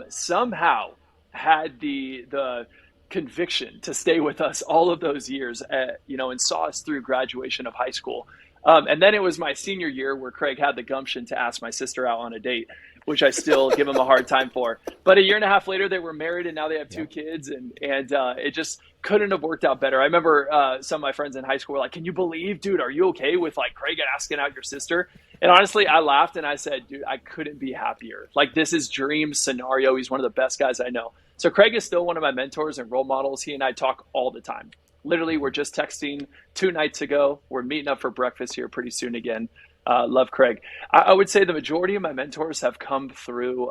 somehow had the conviction to stay with us all of those years, and saw us through graduation of high school. And then it was my senior year where Craig had the gumption to ask my sister out on a date, which I still give him a hard time for. But a year and a half later, they were married and now they have two kids, and it just couldn't have worked out better. I remember some of my friends in high school were like, "Can you believe, dude, are you okay with like Craig asking out your sister?" And honestly, I laughed and I said, "Dude, I couldn't be happier. Like, this is dream scenario. He's one of the best guys I know." So Craig is still one of my mentors and role models. He and I talk all the time. Literally, we're just texting 2 nights ago. We're meeting up for breakfast here pretty soon again. Love Craig. I would say the majority of my mentors have come through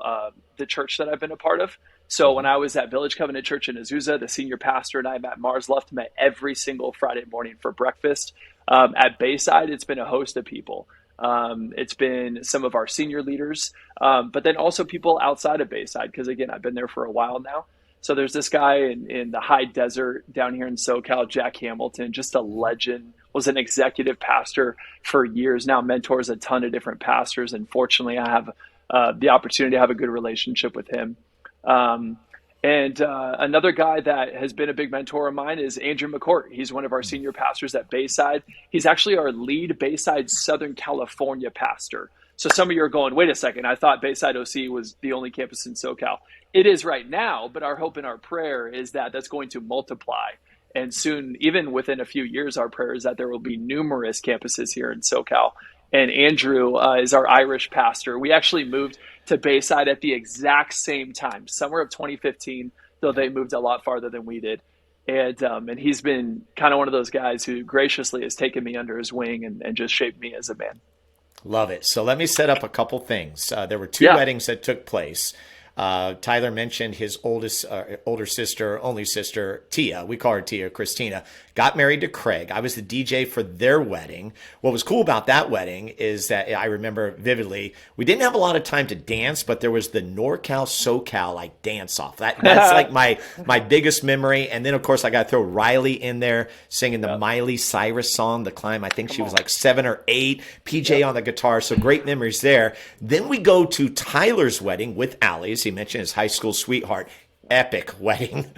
the church that I've been a part of. So when I was at Village Covenant Church in Azusa, the senior pastor and I, Matt Marsluft, met every single Friday morning for breakfast. At Bayside, it's been a host of people. It's been some of our senior leaders, but then also people outside of Bayside, because again, I've been there for a while now. So there's this guy in the high desert down here in SoCal, Jack Hamilton, just a legend, was an executive pastor for years now, mentors a ton of different pastors. And fortunately, I have the opportunity to have a good relationship with him. And another guy that has been a big mentor of mine is Andrew McCourt. He's one of our senior pastors at Bayside. He's actually our lead Bayside Southern California pastor. So some of you are going, wait a second, I thought Bayside OC was the only campus in SoCal. It is right now, but our hope and our prayer is that that's going to multiply. And soon, even within a few years, our prayer is that there will be numerous campuses here in SoCal. And Andrew is our Irish pastor. We actually moved to Bayside at the exact same time, summer of 2015, though they moved a lot farther than we did. And he's been kind of one of those guys who graciously has taken me under his wing and just shaped me as a man. Love it. So let me set up a couple things. There were 2 weddings that took place. Tyler mentioned his older sister, only sister, Tia. We call her Tia, Christina, got married to Craig. I was the DJ for their wedding. What was cool about that wedding is that I remember vividly, we didn't have a lot of time to dance, but there was the NorCal, SoCal, like dance off. That's like my biggest memory. And then of course I got to throw Riley in there singing the Miley Cyrus song, The Climb. I think she was like 7 or 8, PJ on the guitar. So great memories there. Then we go to Tyler's wedding with Allie, as he mentioned, his high school sweetheart. Epic wedding.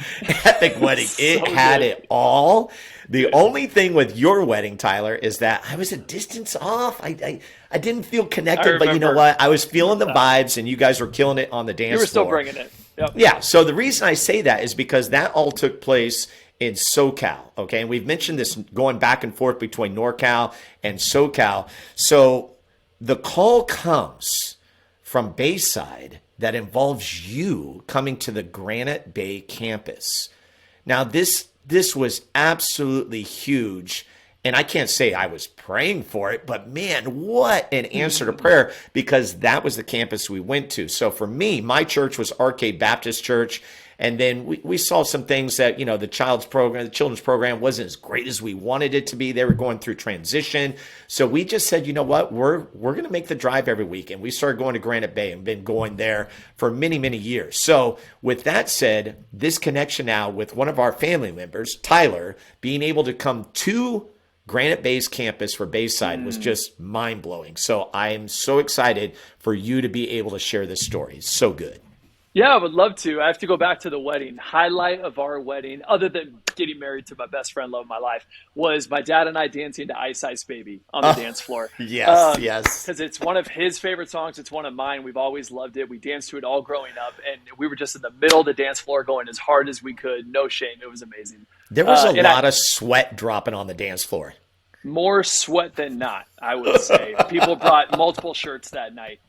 Epic wedding. It had it all. The only thing with your wedding, Tyler, is that I was a distance off. I didn't feel connected, but you know what? I was feeling the vibes, and you guys were killing it on the dance floor. You were still bringing it. Yep. Yeah. So the reason I say that is because that all took place in SoCal. Okay. And we've mentioned this going back and forth between NorCal and SoCal. So the call comes from Bayside that involves you coming to the Granite Bay campus. Now, this was absolutely huge, and I can't say I was praying for it, but man, what an answer to prayer, because that was the campus we went to. So for me, my church was Arcade Baptist Church, and then we saw some things that, the children's program wasn't as great as we wanted it to be. They were going through transition. So we just said, you know what, we're going to make the drive every week. And we started going to Granite Bay and been going there for many, many years. So with that said, this connection now with one of our family members, Tyler, being able to come to Granite Bay's campus for Bayside was just mind-blowing. So I am so excited for you to be able to share this story. It's so good. Yeah, I would love to. I have to go back to the wedding. Highlight of our wedding, other than getting married to my best friend, love of my life, was my dad and I dancing to Ice Ice Baby on the dance floor. Yes. Because it's one of his favorite songs. It's one of mine. We've always loved it. We danced to it all growing up, and we were just in the middle of the dance floor going as hard as we could. No shame. It was amazing. There was a lot of sweat dropping on the dance floor. More sweat than not, I would say. People brought multiple shirts that night.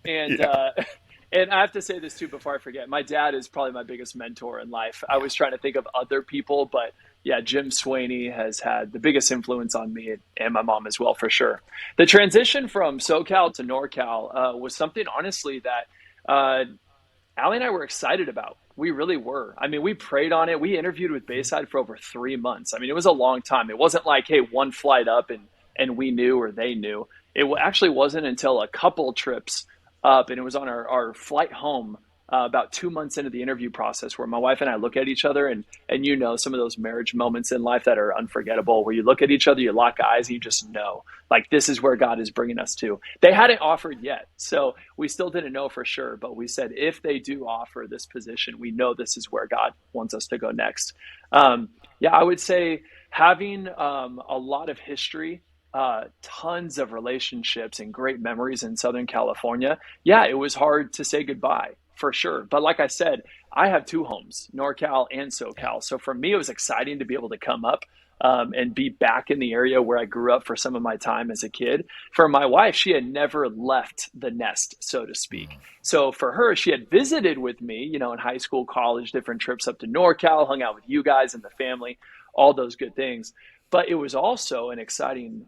And I have to say this too before I forget. My dad is probably my biggest mentor in life. I was trying to think of other people, but yeah, Jim Swaney has had the biggest influence on me and my mom as well, for sure. The transition from SoCal to NorCal was something, honestly, that Allie and I were excited about. We really were. I mean, we prayed on it. We interviewed with Bayside for over 3 months. I mean, it was a long time. It wasn't like, hey, one flight up and we knew or they knew. It actually wasn't until a couple trips up, and it was on our flight home about 2 months into the interview process, where my wife and I look at each other, and some of those marriage moments in life that are unforgettable, where you look at each other, you lock eyes, and you just know, like, this is where God is bringing us to. They hadn't offered yet, so we still didn't know for sure, but we said, if they do offer this position, we know this is where God wants us to go next. I would say having a lot of history, tons of relationships and great memories in Southern California. Yeah, it was hard to say goodbye, for sure. But like I said, I have two homes, NorCal and SoCal. So for me, it was exciting to be able to come up and be back in the area where I grew up for some of my time as a kid. For my wife, she had never left the nest, so to speak. So for her, she had visited with me, in high school, college, different trips up to NorCal, hung out with you guys and the family, all those good things. But it was also an exciting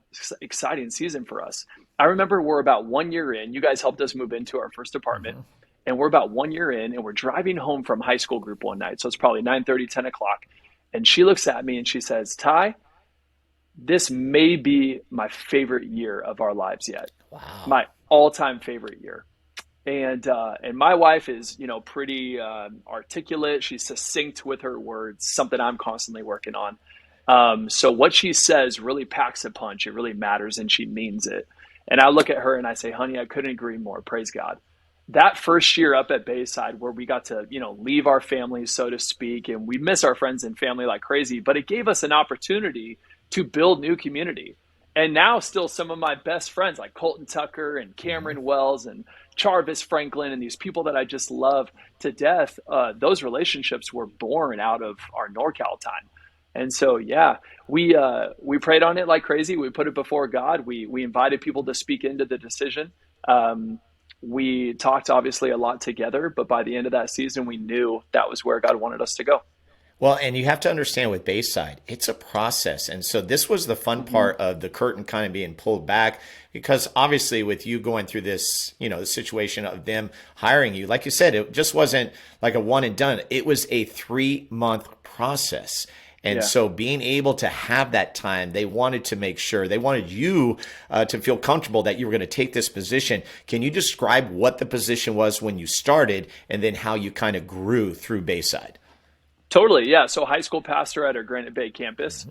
season for us. I remember we're about 1 year in. You guys helped us move into our first apartment. And we're about 1 year in, and we're driving home from high school group one night. So it's probably 9:30, 10 o'clock. And she looks at me and she says, Ty, this may be my favorite year of our lives yet. Wow. My all-time favorite year. And my wife is, pretty articulate. She's succinct with her words, something I'm constantly working on. So what she says really packs a punch. It really matters, and she means it. And I look at her and I say, honey, I couldn't agree more. Praise God. That first year up at Bayside, where we got to, leave our families, so to speak, and we miss our friends and family like crazy, but it gave us an opportunity to build new community. And now still some of my best friends like Colton Tucker and Cameron Wells and Charvis Franklin and these people that I just love to death, those relationships were born out of our NorCal time. And so, we prayed on it like crazy. We put it before God. We invited people to speak into the decision. We talked obviously a lot together, but by the end of that season, we knew that was where God wanted us to go. Well, and you have to understand with Bayside, it's a process. And so this was the fun part of the curtain kind of being pulled back, because obviously with you going through this, the situation of them hiring you, like you said, it just wasn't like a one and done. It was a 3-month process. And so being able to have that time, they wanted to make sure, they wanted you to feel comfortable that you were going to take this position. Can you describe what the position was when you started, and then how you kind of grew through Bayside? Totally, yeah. So high school pastor at our Granite Bay campus.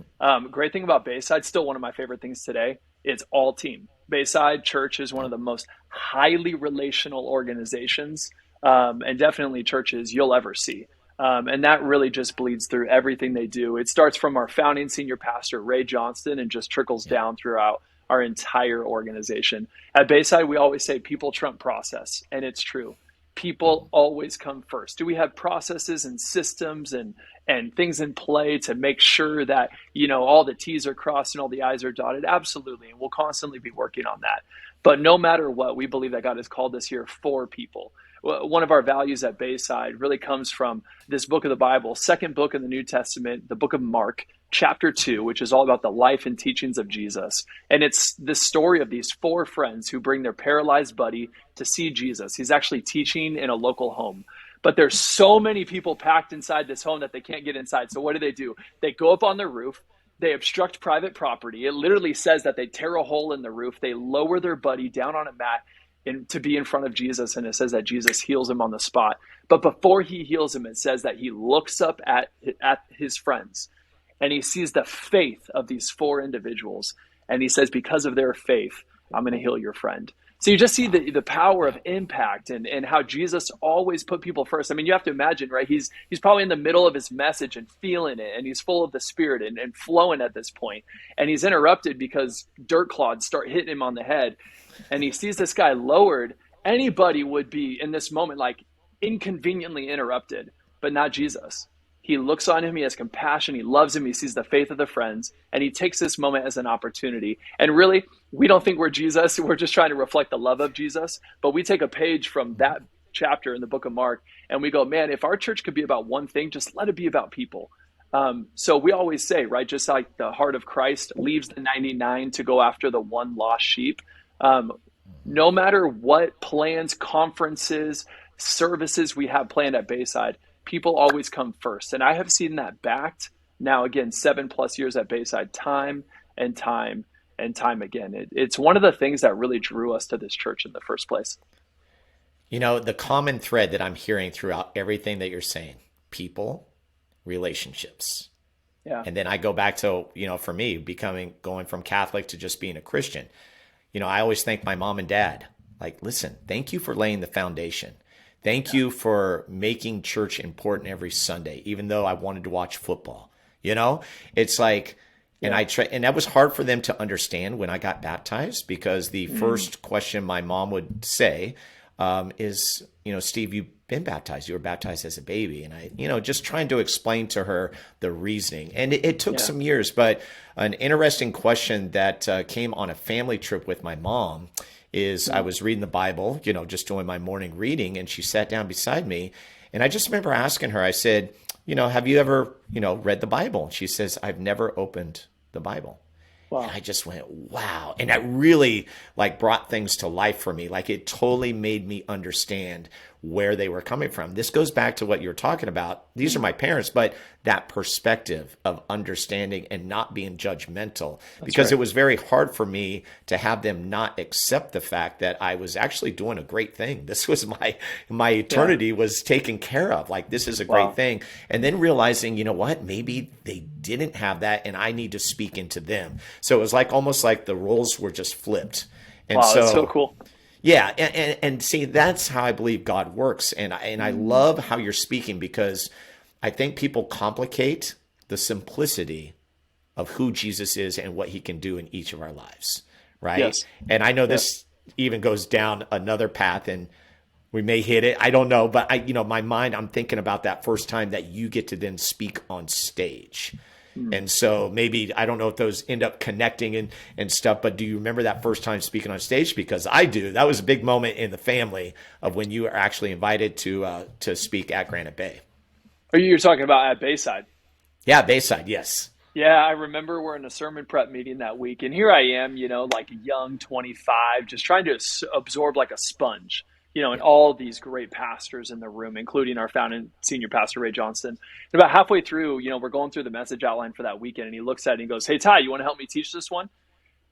Great thing about Bayside, still one of my favorite things today, it's all team. Bayside Church is one of the most highly relational organizations, and definitely churches you'll ever see. And that really just bleeds through everything they do. It starts from our founding senior pastor, Ray Johnston, and just trickles down throughout our entire organization. At Bayside, we always say people trump process, and it's true. People always come first. Do we have processes and systems and things in play to make sure that, all the T's are crossed and all the I's are dotted? Absolutely. And we'll constantly be working on that. But no matter what, we believe that God has called us here for people. One of our values at Bayside really comes from this book of the Bible, second book in the New Testament, the book of Mark, chapter 2, which is all about the life and teachings of Jesus. And it's the story of these 4 friends who bring their paralyzed buddy to see Jesus. He's actually teaching in a local home. But there's so many people packed inside this home that they can't get inside. So what do? They go up on the roof. They obstruct private property. It literally says that they tear a hole in the roof. They lower their buddy down on a mat to be in front of Jesus, and it says that Jesus heals him on the spot. But before he heals him, it says that he looks up at his friends, and he sees the faith of these 4 individuals, and he says, because of their faith, I'm going to heal your friend. So you just see the power of impact and how Jesus always put people first. I mean, you have to imagine, right? He's probably in the middle of his message and feeling it, and he's full of the Spirit and flowing at this point. And he's interrupted because dirt clods start hitting him on the head. And he sees this guy lowered. Anybody would be in this moment like inconveniently interrupted, but not Jesus. He looks on him. He has compassion. He loves him. He sees the faith of the friends, and he takes this moment as an opportunity. And really, we don't think we're Jesus. We're just trying to reflect the love of Jesus. But we take a page from that chapter in the book of Mark, and we go, man, if our church could be about one thing, just let it be about people. So we always say, right, just like the heart of Christ leaves the 99 to go after the one lost sheep. No matter what plans, conferences, services we have planned at Bayside, people always come first. And I have seen that backed now, again, 7+ years at Bayside, time and time and time again. It's one of the things that really drew us to this church in the first place. You know, the common thread that I'm hearing throughout everything that you're saying, people, relationships. Yeah. And then I go back to, for me, going from Catholic to just being a Christian. I always thank my mom and dad. Like, listen, thank you for laying the foundation. Thank you for making church important every Sunday, even though I wanted to watch football. It's like, and and that was hard for them to understand when I got baptized, because the first question my mom would say is, Steve, you've been baptized. You were baptized as a baby. And I, just trying to explain to her the reasoning. And it took some years, but an interesting question that came on a family trip with my mom is I was reading the Bible, just doing my morning reading, and she sat down beside me. And I just remember asking her, I said, have you ever, read the Bible? And she says, I've never opened the Bible. Wow. And I just went, wow. And that really brought things to life for me. It totally made me understand where they were coming from. This goes back to what you're talking about. These are my parents, but that perspective of understanding and not being judgmental, because it was very hard for me to have them not accept the fact that I was actually doing a great thing. This was my eternity was taken care of. This is a great thing. And then realizing, what, maybe they didn't have that and I need to speak into them. So it was almost like the roles were just flipped. And that's so cool. Yeah. And see, that's how I believe God works. And I love how you're speaking, because I think people complicate the simplicity of who Jesus is and what he can do in each of our lives. Right. Yes. And I know this even goes down another path, and we may hit it. I don't know. But my mind, I'm thinking about that first time that you get to then speak on stage. And so maybe, I don't know if those end up connecting and stuff, but do you remember that first time speaking on stage? Because I do. That was a big moment in the family of when you were actually invited to speak at Granite Bay. Are you talking about at Bayside? Yeah, Bayside, yes. Yeah, I remember we're in a sermon prep meeting that week, and here I am, young, 25, just trying to absorb like a sponge. And all these great pastors in the room, including our founding senior pastor, Ray Johnston. And about halfway through, we're going through the message outline for that weekend, and he looks at it and he goes, "Hey, Ty, you want to help me teach this one?"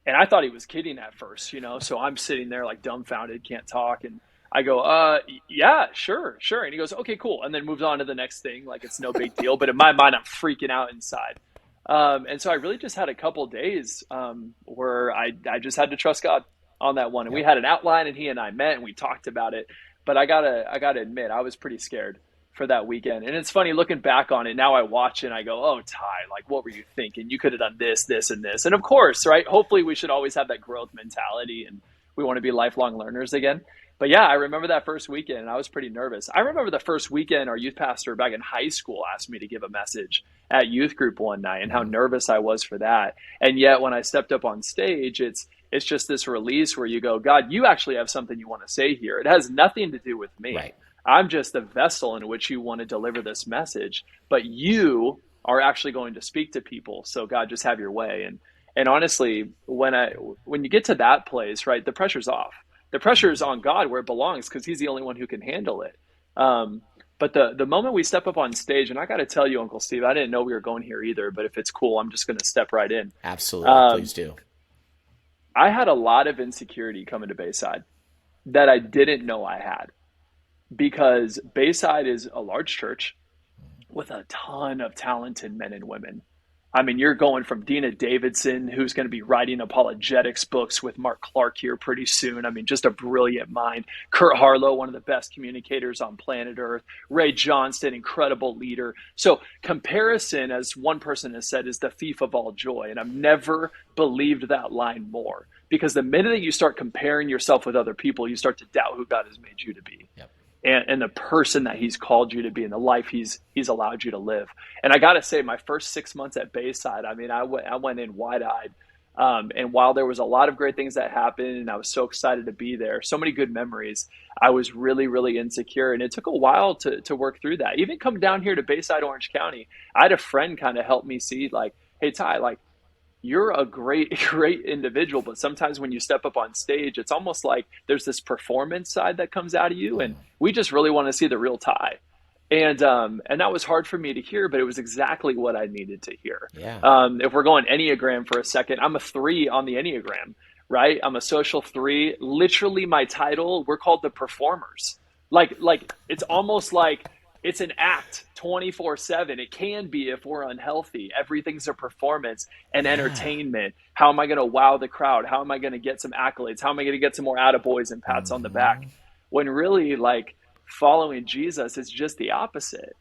And I thought he was kidding at first, so I'm sitting there dumbfounded, can't talk. And I go, yeah, sure. And he goes, "Okay, cool." And then moves on to the next thing, like it's no big deal. But in my mind, I'm freaking out inside. And so I really just had a couple of days where I just had to trust God on that one. And we had an outline, and he and I met and we talked about it. But I gotta admit, I was pretty scared for that weekend. And it's funny looking back on it. Now I watch it and I go, "Oh, Ty, what were you thinking? You could have done this, this, and this." And of course, right? Hopefully we should always have that growth mentality, and we want to be lifelong learners again. But yeah, I remember that first weekend and I was pretty nervous. I remember the first weekend our youth pastor back in high school asked me to give a message at youth group one night, and how nervous I was for that. And yet when I stepped up on stage, it's just this release where you go, "God, you actually have something you want to say here. It has nothing to do with me. Right. I'm just the vessel in which you want to deliver this message, but you are actually going to speak to people. So God, just have your way." And honestly, when you get to that place, right, the pressure's off. The pressure is on God where it belongs, because he's the only one who can handle it. But the moment we step up on stage, and I got to tell you, Uncle Steve, I didn't know we were going here either, but if it's cool, I'm just going to step right in. Absolutely. Please do. I had a lot of insecurity coming to Bayside that I didn't know I had, because Bayside is a large church with a ton of talented men and women. I mean, you're going from Dina Davidson, who's going to be writing apologetics books with Mark Clark here pretty soon. I mean, just a brilliant mind. Kurt Harlow, one of the best communicators on planet Earth. Ray Johnston, incredible leader. So comparison, as one person has said, is the thief of all joy. And I've never believed that line more, because the minute that you start comparing yourself with other people, you start to doubt who God has made you to be. Yep. And the person that he's called you to be, and the life he's allowed you to live. And I got to say, my first 6 months at Bayside, I mean, I went in wide-eyed. And while there was a lot of great things that happened, and I was so excited to be there, so many good memories, I was really, really insecure. And it took a while to work through that. Even come down here to Bayside, Orange County, I had a friend kind of help me see, "Hey, Ty, you're a great individual, but sometimes when you step up on stage, it's almost like there's this performance side that comes out of you, and we just really want to see the real Ty." And that was hard for me to hear, but it was exactly what I needed to hear. Yeah. If we're going Enneagram for a second, I'm a 3 on the Enneagram, right? I'm a social 3. Literally my title, we're called the performers. Like it's almost like it's an act 24/7. It can be if we're unhealthy. Everything's a performance and Yeah. entertainment. How am I going to wow the crowd? How am I going to get some accolades? How am I going to get some more attaboys and pats on the back? Hmm. When really, like, following Jesus is just the opposite.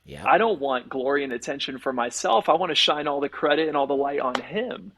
Yep. I don't want glory and attention for myself. I want to shine all the credit and all the light on him.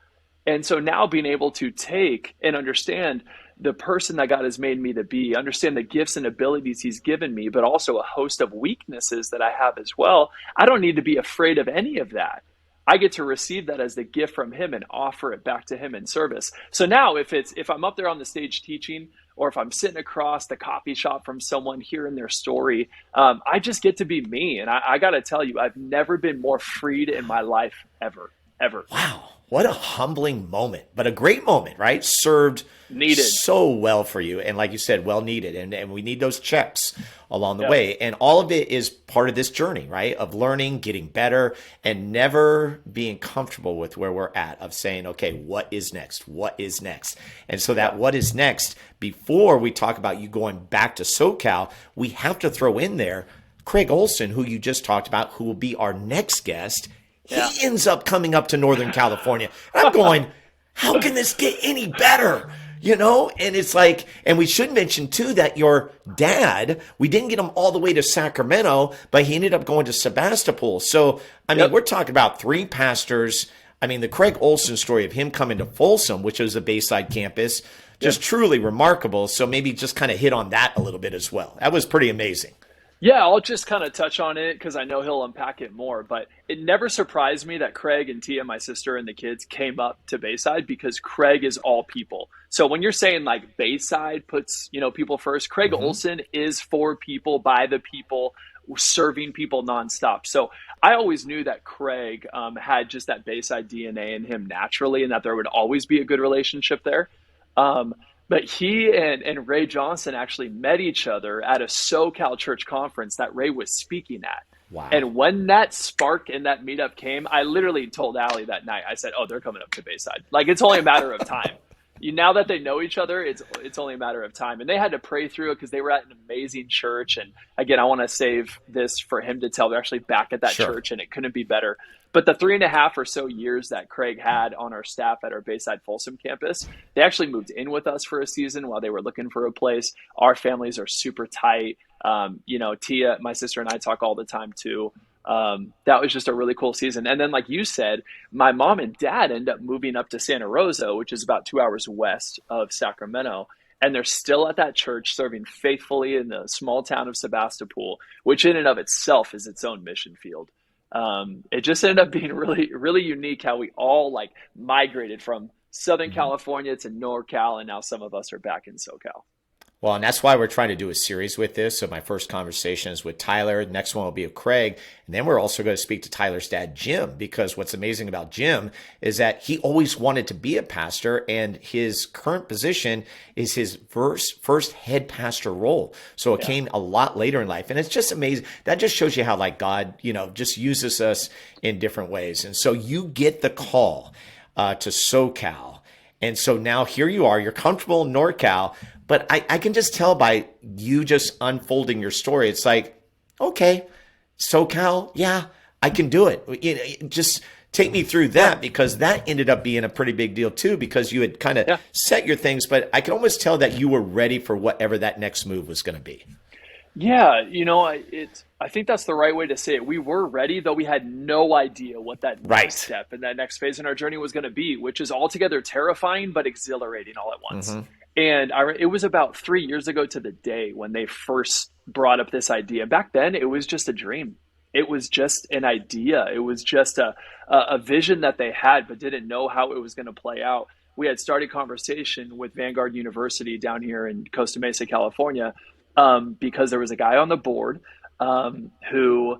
And so now being able to take and understand the person that God has made me to be, understand the gifts and abilities he's given me, but also a host of weaknesses that I have as well. I don't need to be afraid of any of that. I get to receive that as the gift from him and offer it back to him in service. So now if I'm up there on the stage teaching, or if I'm sitting across the coffee shop from someone hearing their story, I just get to be me. And I got to tell you, I've never been more freed in my life ever, ever. Wow. What a humbling moment, but a great moment, right? Served Needed. so well for you. And like you said, well needed. And we need those checks along the Yep. way. And all of it is part of this journey, right? Of learning, getting better, and never being comfortable with where we're at, of saying, okay, what is next? What is next? And so that what is next, before we talk about you going back to SoCal, we have to throw in there Craig Olson, who you just talked about, who will be our next guest. Yeah. He ends up coming up to Northern California. And I'm going, how can this get any better? You know, and it's like, and we should mention too that your dad, we didn't get him all the way to Sacramento, but he ended up going to Sebastopol. So, I mean, Yep. we're talking about 3 pastors. I mean, the Craig Olson story of him coming to Folsom, which was a Bayside campus, just truly remarkable. So maybe just kind of hit on that a little bit as well. That was pretty amazing. Yeah, I'll just kind of touch on it because I know he'll unpack it more. But it never surprised me that Craig and Tia, my sister, and the kids came up to Bayside because Craig is all people. So when you're saying like Bayside puts, people first, Craig Olson is for people, by the people, serving people nonstop. So I always knew that Craig had just that Bayside DNA in him naturally, and that there would always be a good relationship there. But he and Ray Johnson actually met each other at a SoCal church conference that Ray was speaking at. Wow. And when that spark and that meetup came, I literally told Allie that night, I said, oh, they're coming up to Bayside. Like, it's only a matter of time. Now that they know each other, it's only a matter of time. And they had to pray through it because they were at an amazing church. And again, I want to save this for him to tell. They're actually back at that church, and it couldn't be better. But the 3.5 or so years that Craig had on our staff at our Bayside Folsom campus, they actually moved in with us for a season while they were looking for a place. Our families are super tight. Tia, my sister, and I talk all the time too. That was just a really cool season. And then, like you said, my mom and dad end up moving up to Santa Rosa, which is about 2 hours west of Sacramento. And they're still at that church serving faithfully in the small town of Sebastopol, which in and of itself is its own mission field. It just ended up being really, really unique how we all like migrated from Southern California to NorCal, and now some of us are back in SoCal. Well, and that's why we're trying to do a series with this. So my first conversation is with Tyler. The next one will be with Craig. And then we're also going to speak to Tyler's dad, Jim, because what's amazing about Jim is that he always wanted to be a pastor, and his current position is his first head pastor role. So it came a lot later in life. And it's just amazing. That just shows you how like God, just uses us in different ways. And so you get the call to SoCal. And so now here you are, you're comfortable in NorCal, but I can just tell by you just unfolding your story. It's like, okay, SoCal, yeah, I can do it. Just take me through that, because that ended up being a pretty big deal too, because you had kind of set your things, but I can almost tell that you were ready for whatever that next move was going to be. Yeah, I think that's the right way to say it. We were ready, though we had no idea what that next step and that next phase in our journey was going to be, which is altogether terrifying but exhilarating all at once. And it was about 3 years ago to the day when they first brought up this idea. Back then, it was just a dream. It was just an idea. It was just a vision that they had, but didn't know how it was going to play out. We had started conversation with Vanguard University down here in Costa Mesa, California, because there was a guy on the board who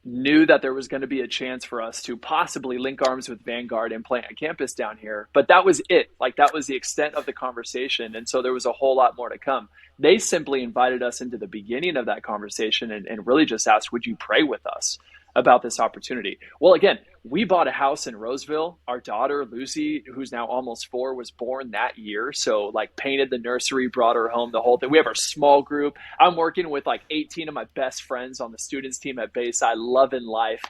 knew that there was going to be a chance for us to possibly link arms with Vanguard and plant a campus down here. But that was it. Like, that was the extent of the conversation. And so there was a whole lot more to come. They simply invited us into the beginning of that conversation and really just asked, would you pray with us? about this opportunity. Well, again, we bought a house in Roseville. Our daughter, Lucy, who's now almost 4, was born that year. So like painted the nursery, brought her home, the whole thing. We have our small group. I'm working with like 18 of my best friends on the students team at Bayside, loving life.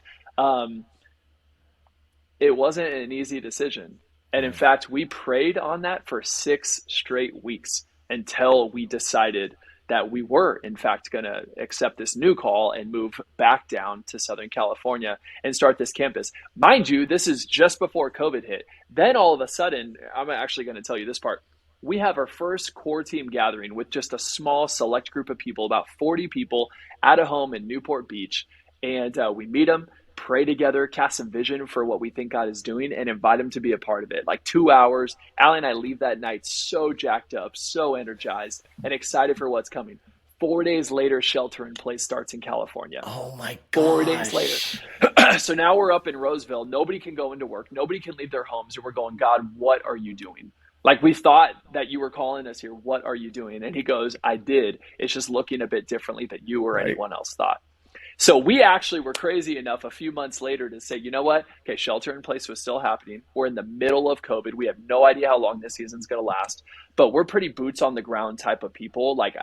It wasn't an easy decision. And in fact, we prayed on that for 6 straight weeks until we decided that we were, in fact, going to accept this new call and move back down to Southern California and start this campus. Mind you, this is just before COVID hit. Then all of a sudden, I'm actually going to tell you this part. We have our first core team gathering with just a small select group of people, about 40 people at a home in Newport Beach. And we meet them, pray together, cast some vision for what we think God is doing, and invite them to be a part of it. Like 2 hours. Allie and I leave that night so jacked up, so energized, and excited for what's coming. 4 days later, shelter in place starts in California. Oh my gosh. 4 days later. So now we're up in Roseville. Nobody can go into work. Nobody can leave their homes. And we're going, God, what are you doing? Like, we thought that you were calling us here. What are you doing? And he goes, I did. It's just looking a bit differently than you or anyone else thought. So we actually were crazy enough a few months later to say, you know what? Okay, shelter in place was still happening. We're in the middle of COVID. We have no idea how long this season's going to last, but we're pretty boots on the ground type of people. Like,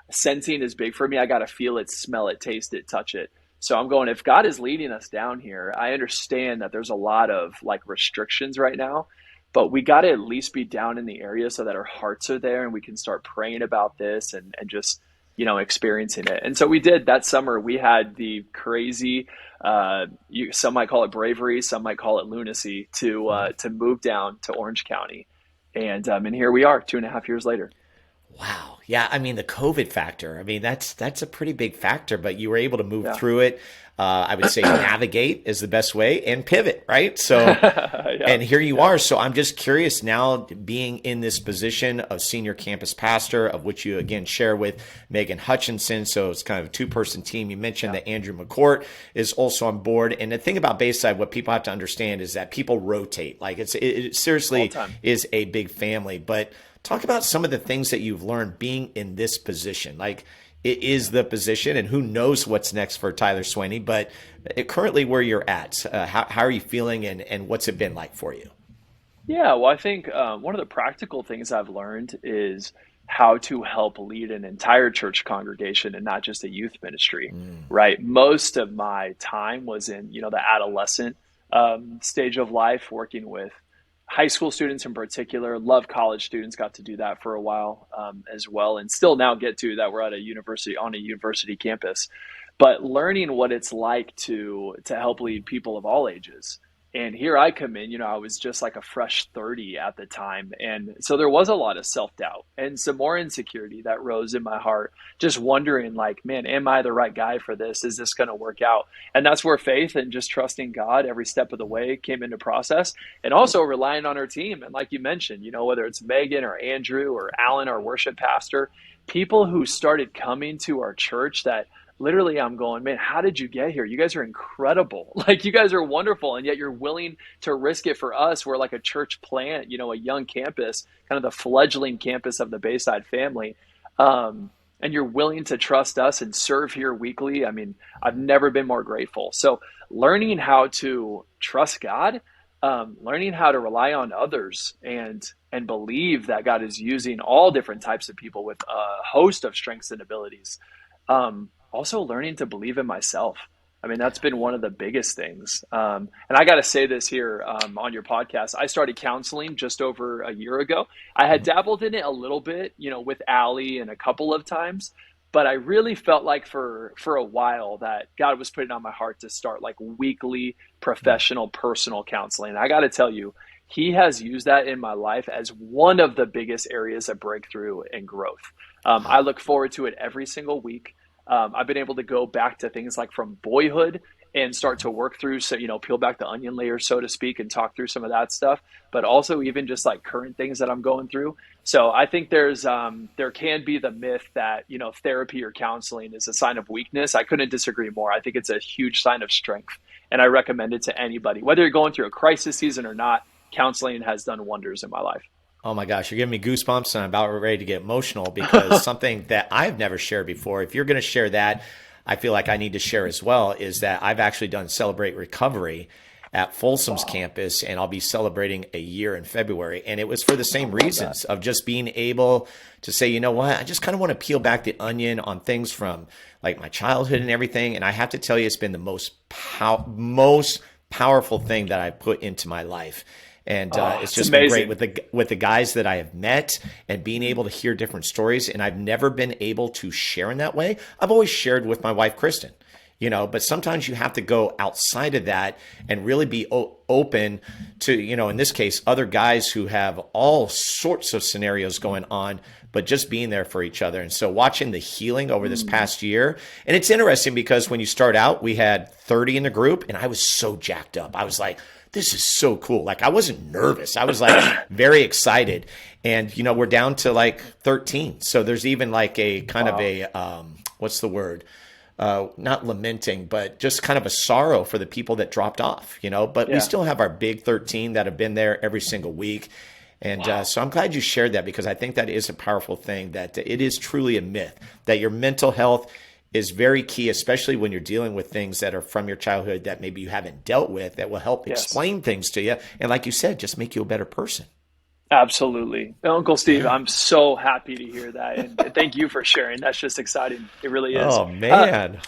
sensing is big for me. I got to feel it, smell it, taste it, touch it. So I'm going, if God is leading us down here, I understand that there's a lot of like restrictions right now, but we got to at least be down in the area so that our hearts are there and we can start praying about this and just, you know, experiencing it. And so we did. That summer. We had the crazy, some might call it bravery, some might call it lunacy, to move down to Orange County. And here we are 2.5 years later. Wow. Yeah. I mean, the COVID factor, I mean, that's a pretty big factor, but you were able to move through it. I would say navigate is the best way, and pivot, right? So, and here you are. So I'm just curious now, being in this position of senior campus pastor, of which you again share with Megan Hutchinson. So it's kind of a 2-person team. You mentioned that Andrew McCourt is also on board. And the thing about Bayside, what people have to understand is that people rotate. Like it seriously is a big family. But talk about some of the things that you've learned being in this position. Like, it is the position, and who knows what's next for Tyler Swaney, but currently where you're at, how are you feeling, and what's it been like for you? Yeah, well, I think one of the practical things I've learned is how to help lead an entire church congregation and not just a youth ministry, right? Most of my time was in, the adolescent stage of life, working with high school students in particular. Love college students, got to do that for a while as well, and still now get to that. We're at a university campus, but learning what it's like to help lead people of all ages. And here I come in, I was just like a fresh 30 at the time. And so there was a lot of self-doubt and some more insecurity that rose in my heart, just wondering like, man, am I the right guy for this? Is this going to work out? And that's where faith and just trusting God every step of the way came into process, and also relying on our team. And like you mentioned, whether it's Megan or Andrew or Alan, our worship pastor, people who started coming to our church that literally I'm going, man, how did you get here? You guys are incredible. Like, you guys are wonderful. And yet you're willing to risk it for us. We're like a church plant, a young campus, kind of the fledgling campus of the Bayside family. And you're willing to trust us and serve here weekly. I mean, I've never been more grateful. So learning how to trust God, learning how to rely on others and believe that God is using all different types of people with a host of strengths and abilities. Also learning to believe in myself. I mean, that's been one of the biggest things. And I got to say this here on your podcast. I started counseling just over a year ago. I had dabbled in it a little bit, with Allie and a couple of times, but I really felt like for a while that God was putting on my heart to start like weekly professional, personal counseling. And I got to tell you, He has used that in my life as one of the biggest areas of breakthrough and growth. I look forward to it every single week. I've been able to go back to things like from boyhood and start to work through, so, peel back the onion layer, so to speak, and talk through some of that stuff, but also even just like current things that I'm going through. So I think there can be the myth that, therapy or counseling is a sign of weakness. I couldn't disagree more. I think it's a huge sign of strength, and I recommend it to anybody. Whether you're going through a crisis season or not, counseling has done wonders in my life. Oh my gosh, you're giving me goosebumps, and I'm about ready to get emotional because something that I've never shared before, if you're going to share that, I feel like I need to share as well is that I've actually done Celebrate Recovery at Folsom's campus, and I'll be celebrating a year in February. And it was for the same reasons of just being able to say, you know what, I just kind of want to peel back the onion on things from like my childhood and everything. And I have to tell you, it's been the most powerful thing that I put into my life. And it's just been great with the guys that I have met and being able to hear different stories. And I've never been able to share in that way. I've always shared with my wife, Kristen. But sometimes you have to go outside of that and really be open to, in this case, other guys who have all sorts of scenarios going on, but just being there for each other. And so watching the healing over this past year, and it's interesting because when you start out, we had 30 in the group and I was so jacked up. I was like, this is so cool. Like I wasn't nervous. I was like very excited. And, we're down to like 13. So there's even like a kind of a, what's the word? Not lamenting, but just kind of a sorrow for the people that dropped off, but we still have our big 13 that have been there every single week. And so I'm glad you shared that because I think that is a powerful thing, that it is truly a myth that your mental health is very key, especially when you're dealing with things that are from your childhood that maybe you haven't dealt with, that will help explain things to you. And like you said, just make you a better person. Absolutely. Uncle Steve, I'm so happy to hear that. And thank you for sharing. That's just exciting. It really is. Oh, man.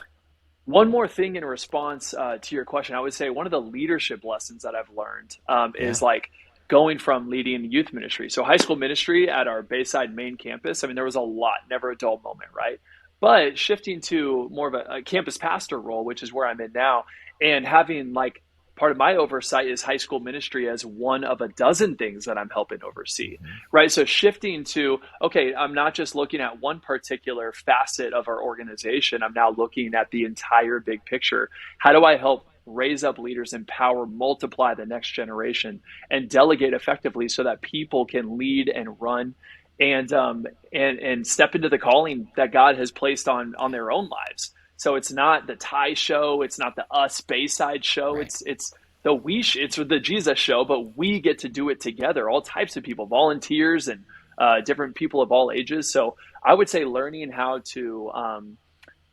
One more thing in response to your question, I would say one of the leadership lessons that I've learned is like going from leading youth ministry. So high school ministry at our Bayside main campus, there was a lot, never a dull moment, right? But shifting to more of a campus pastor role, which is where I'm in now, and having like part of my oversight is high school ministry as one of a dozen things that I'm helping oversee, right? So shifting to, okay, I'm not just looking at one particular facet of our organization. I'm now looking at the entire big picture. How do I help raise up leaders, empower, multiply the next generation, and delegate effectively so that people can lead and run and step into the calling that God has placed on their own lives. So it's not the Ty show, it's not the us Bayside show, right. It's the Jesus show, but we get to do it together. All types of people, volunteers and different people of all ages. So I would say learning how to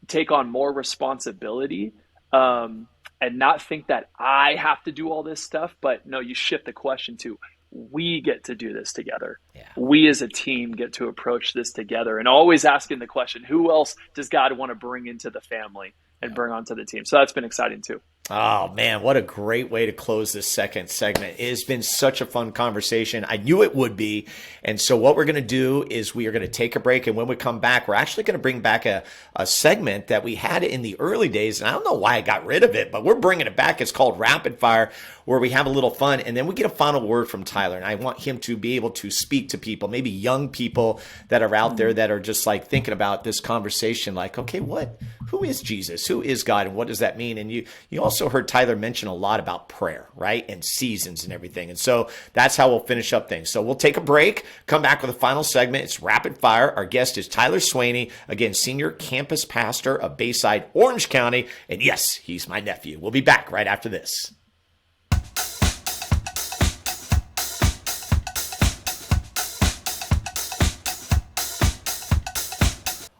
take on more responsibility and not think that I have to do all this stuff, but no, you shift the question to we get to do this together. Yeah. We as a team get to approach this together, and always asking the question, who else does God want to bring into the family and bring onto the team? So that's been exciting too. Oh man, what a great way to close this second segment. It has been such a fun conversation. I knew it would be. And so what we're going to do is we are going to take a break. And when we come back, we're actually going to bring back a segment that we had in the early days. And I don't know why I got rid of it, but we're bringing it back. It's called Rapid Fire, where we have a little fun. And then we get a final word from Tyler. And I want him to be able to speak to people, maybe young people that are out there that are just like thinking about this conversation, like, okay, who is Jesus? Who is God? And what does that mean? And you also heard Tyler mention a lot about prayer, right? And seasons and everything. And so that's how we'll finish up things. So we'll take a break, come back with a final segment. It's Rapid Fire. Our guest is Tyler Swaney, again, senior campus pastor of Bayside, Orange County. And yes, he's my nephew. We'll be back right after this.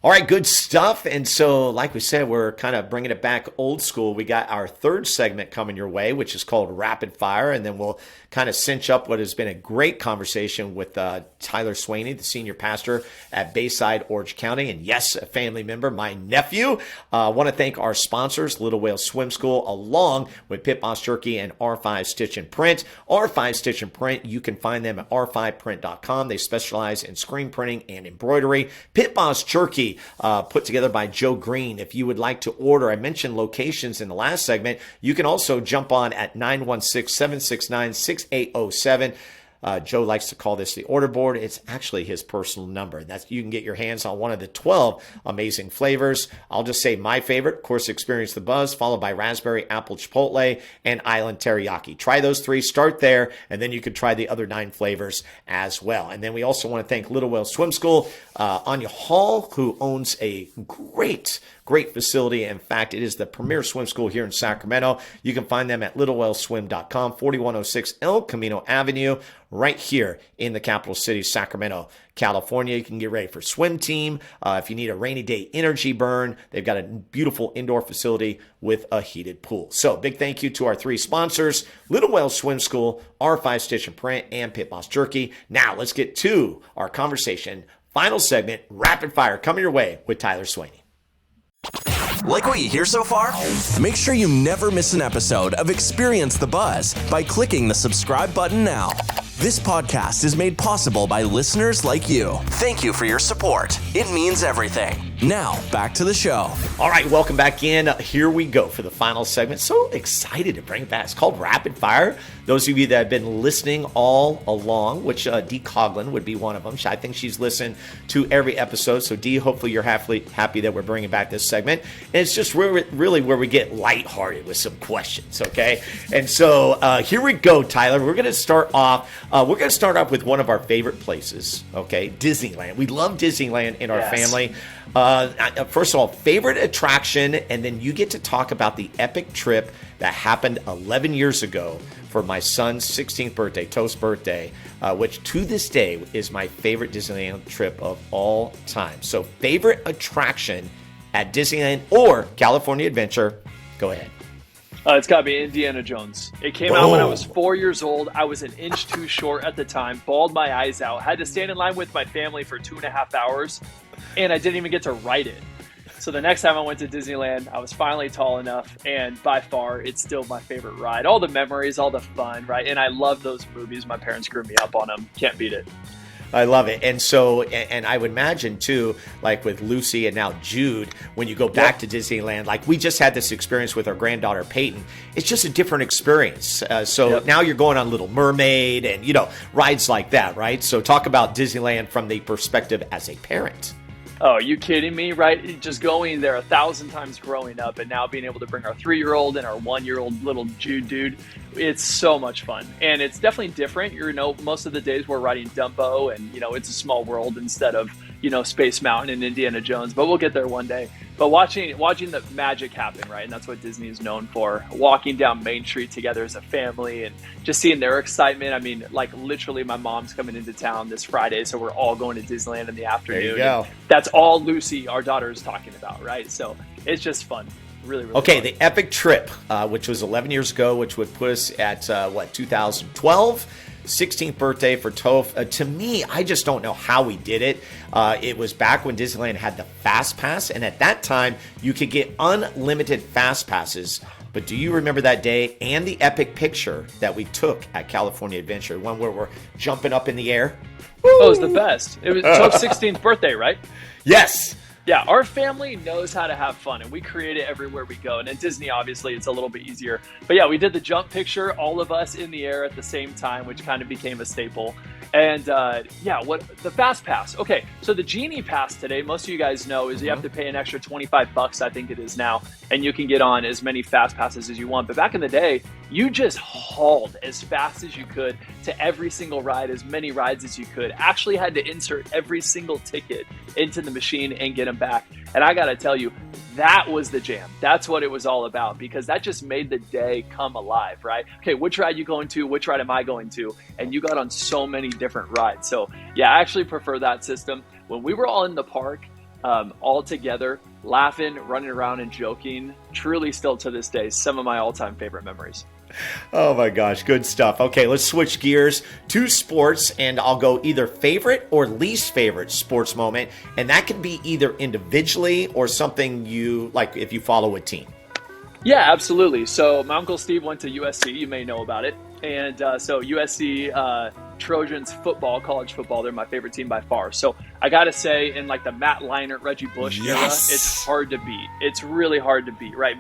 All right, good stuff. And so, like we said, we're kind of bringing it back old school. We got our third segment coming your way, which is called Rapid Fire. And then we'll kind of cinch up what has been a great conversation with Tyler Swaney, the senior pastor at Bayside, Orange County. And yes, a family member, my nephew. I want to thank our sponsors, Little Whale Swim School, along with Pit Boss Jerky and R5 Stitch and Print. R5 Stitch and Print, you can find them at r5print.com. They specialize in screen printing and embroidery. Pit Boss Jerky, put together by Joe Green. If you would like to order, I mentioned locations in the last segment. You can also jump on at 916-769-6807. Joe likes to call this the order board. It's actually his personal number. You can get your hands on one of the 12 amazing flavors. I'll just say my favorite, of course, Experience the Buzz, followed by Raspberry Apple Chipotle and Island Teriyaki. Try those three, start there, and then you can try the other 9 flavors as well. And then we also want to thank Little Whale Swim School, Anya Hall, who owns a great Great facility. In fact, it is the premier swim school here in Sacramento. You can find them at littlewellswim.com, 4106 El Camino Avenue, right here in the capital city, Sacramento, California. You can get ready for swim team. If you need a rainy day energy burn, they've got a beautiful indoor facility with a heated pool. So big thank you to our three sponsors, Little Well Swim School, R5 Stitch and Print, and Pit Boss Jerky. Now let's get to our conversation. Final segment, rapid fire, coming your way with Tyler Swaney. Like what you hear so far? Make sure you never miss an episode of Experience the Buzz by clicking the subscribe button now. This podcast is made possible by listeners like you. Thank you for your support. It means everything. Now, back to the show. All right, welcome back in. Here we go for the final segment. So excited to bring it back. It's called Rapid Fire. Those of you that have been listening all along, which Dee Coughlin would be one of them. I think she's listened to every episode. So Dee, hopefully you're happy that we're bringing back this segment. And it's just really where we get lighthearted with some questions, okay? And so here we go, Tyler. We're going to start off. With one of our favorite places, okay? Disneyland. We love Disneyland in our family. First of all, favorite attraction, and then you get to talk about the epic trip that happened 11 years ago for my son's 16th birthday, Toast's birthday, which to this day is my favorite Disneyland trip of all time. So favorite attraction at Disneyland or California Adventure, go ahead. It's got to be Indiana Jones. It came out when I was 4 years old. I was an inch too short at the time, bawled my eyes out, had to stand in line with my family for 2.5 hours, and I didn't even get to ride it. So the next time I went to Disneyland, I was finally tall enough, and by far, it's still my favorite ride. All the memories, all the fun, right? And I love those movies. My parents grew me up on them. Can't beat it. I love it. And so, and I would imagine too, like with Lucy and now Jude, when you go back to Disneyland, like we just had this experience with our granddaughter Peyton, it's just a different experience. Now you're going on Little Mermaid and, rides like that, right? So talk about Disneyland from the perspective as a parent. Oh, are you kidding me, right? Just going there 1,000 times growing up and now being able to bring our 3-year-old and our 1-year-old little Jude dude. It's so much fun. And it's definitely different. Most of the days we're riding Dumbo and, it's a small world instead of, Space Mountain and Indiana Jones, but we'll get there one day. But watching the magic happen, right? And that's what Disney is known for. Walking down Main Street together as a family and just seeing their excitement. I mean, like literally my mom's coming into town this Friday, so we're all going to Disneyland in the afternoon. There you go. That's all Lucy, our daughter, is talking about, right? So it's just fun. Really okay, fun. The epic trip, which was 11 years ago, which would put us at, 2012. 16th birthday for Toph. To me, I just don't know how we did it. It was back when Disneyland had the Fast Pass, and at that time, you could get unlimited Fast Passes. But do you remember that day and the epic picture that we took at California Adventure, one where we're jumping up in the air? Oh, it was the best. It was Toph's 16th birthday, right? Yes. Yeah, our family knows how to have fun, and we create it everywhere we go. And at Disney, obviously, it's a little bit easier. But yeah, we did the jump picture, all of us in the air at the same time, which kind of became a staple. And the Fast Pass. Okay, so the Genie Pass today, most of you guys know, is you have to pay an extra $25, I think it is now, and you can get on as many Fast Passes as you want. But back in the day, you just hauled as fast as you could to every single ride, as many rides as you could. Actually had to insert every single ticket into the machine and get them back. And I gotta tell you, that was the jam. That's what it was all about, because that just made the day come alive, right? Okay, which ride you going to? Which ride am I going to? And you got on so many different rides. So yeah, I actually prefer that system. When we were all in the park, all together, laughing, running around and joking, truly still to this day, some of my all-time favorite memories. Oh my gosh, good stuff. Okay, let's switch gears to sports, and I'll go either favorite or least favorite sports moment, and that can be either individually or something you like if you follow a team. Yeah, absolutely. So my Uncle Steve went to USC. You may know about it. And so USC Trojans football, college football, they're my favorite team by far. So I got to say, in like the Matt Leinart, Reggie Bush era, it's hard to beat. It's really hard to beat, right?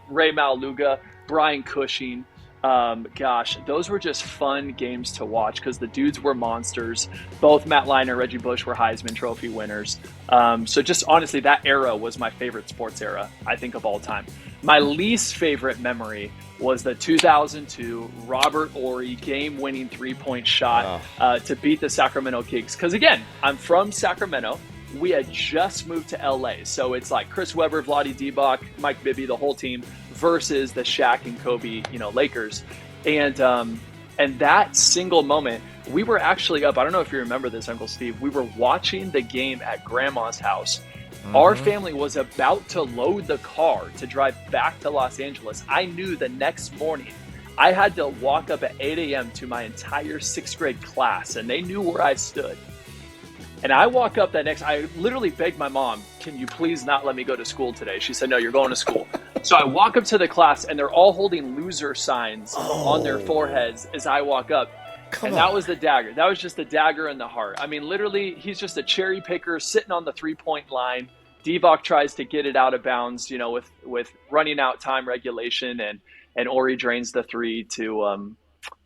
Ray Maluga, Brian Cushing. Gosh, those were just fun games to watch because the dudes were monsters. Both Matt Leinart and Reggie Bush were Heisman Trophy winners. So just honestly, that era was my favorite sports era, I think, of all time. My least favorite memory was the 2002 Robert Horry game-winning three-point shot to beat the Sacramento Kings. Because again, I'm from Sacramento. we had just moved to LA. So it's like Chris Webber, Vlade Divac, Mike Bibby, the whole team versus the Shaq and Kobe, Lakers. And that single moment, we were actually up. I don't know if you remember this, Uncle Steve. We were watching the game at Grandma's house. Our family was about to load the car to drive back to Los Angeles. I knew the next morning I had to walk up at 8 a.m. to my entire 6th grade class, and they knew where I stood. And I walk up I literally begged my mom, can you please not let me go to school today? She said, no, you're going to school. So I walk up to the class, and they're all holding loser signs on their foreheads as I walk up. That was the dagger. That was just the dagger in the heart. I mean, literally, he's just a cherry picker sitting on the 3-point line. Divac tries to get it out of bounds, with running out time regulation, and Ori drains the 3 to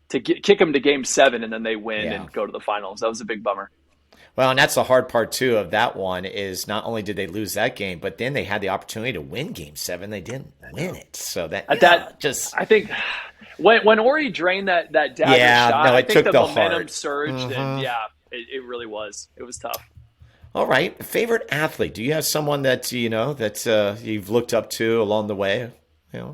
kick him to game 7, and then they win and go to the finals. That was a big bummer. Well, and that's the hard part too of that one is not only did they lose that game, but then they had the opportunity to win game 7. They didn't win it. So I think when Ori drained that dagger shot, I think the momentum surged, and it really was. It was tough. All right. Favorite athlete? Do you have someone that you've looked up to along the way?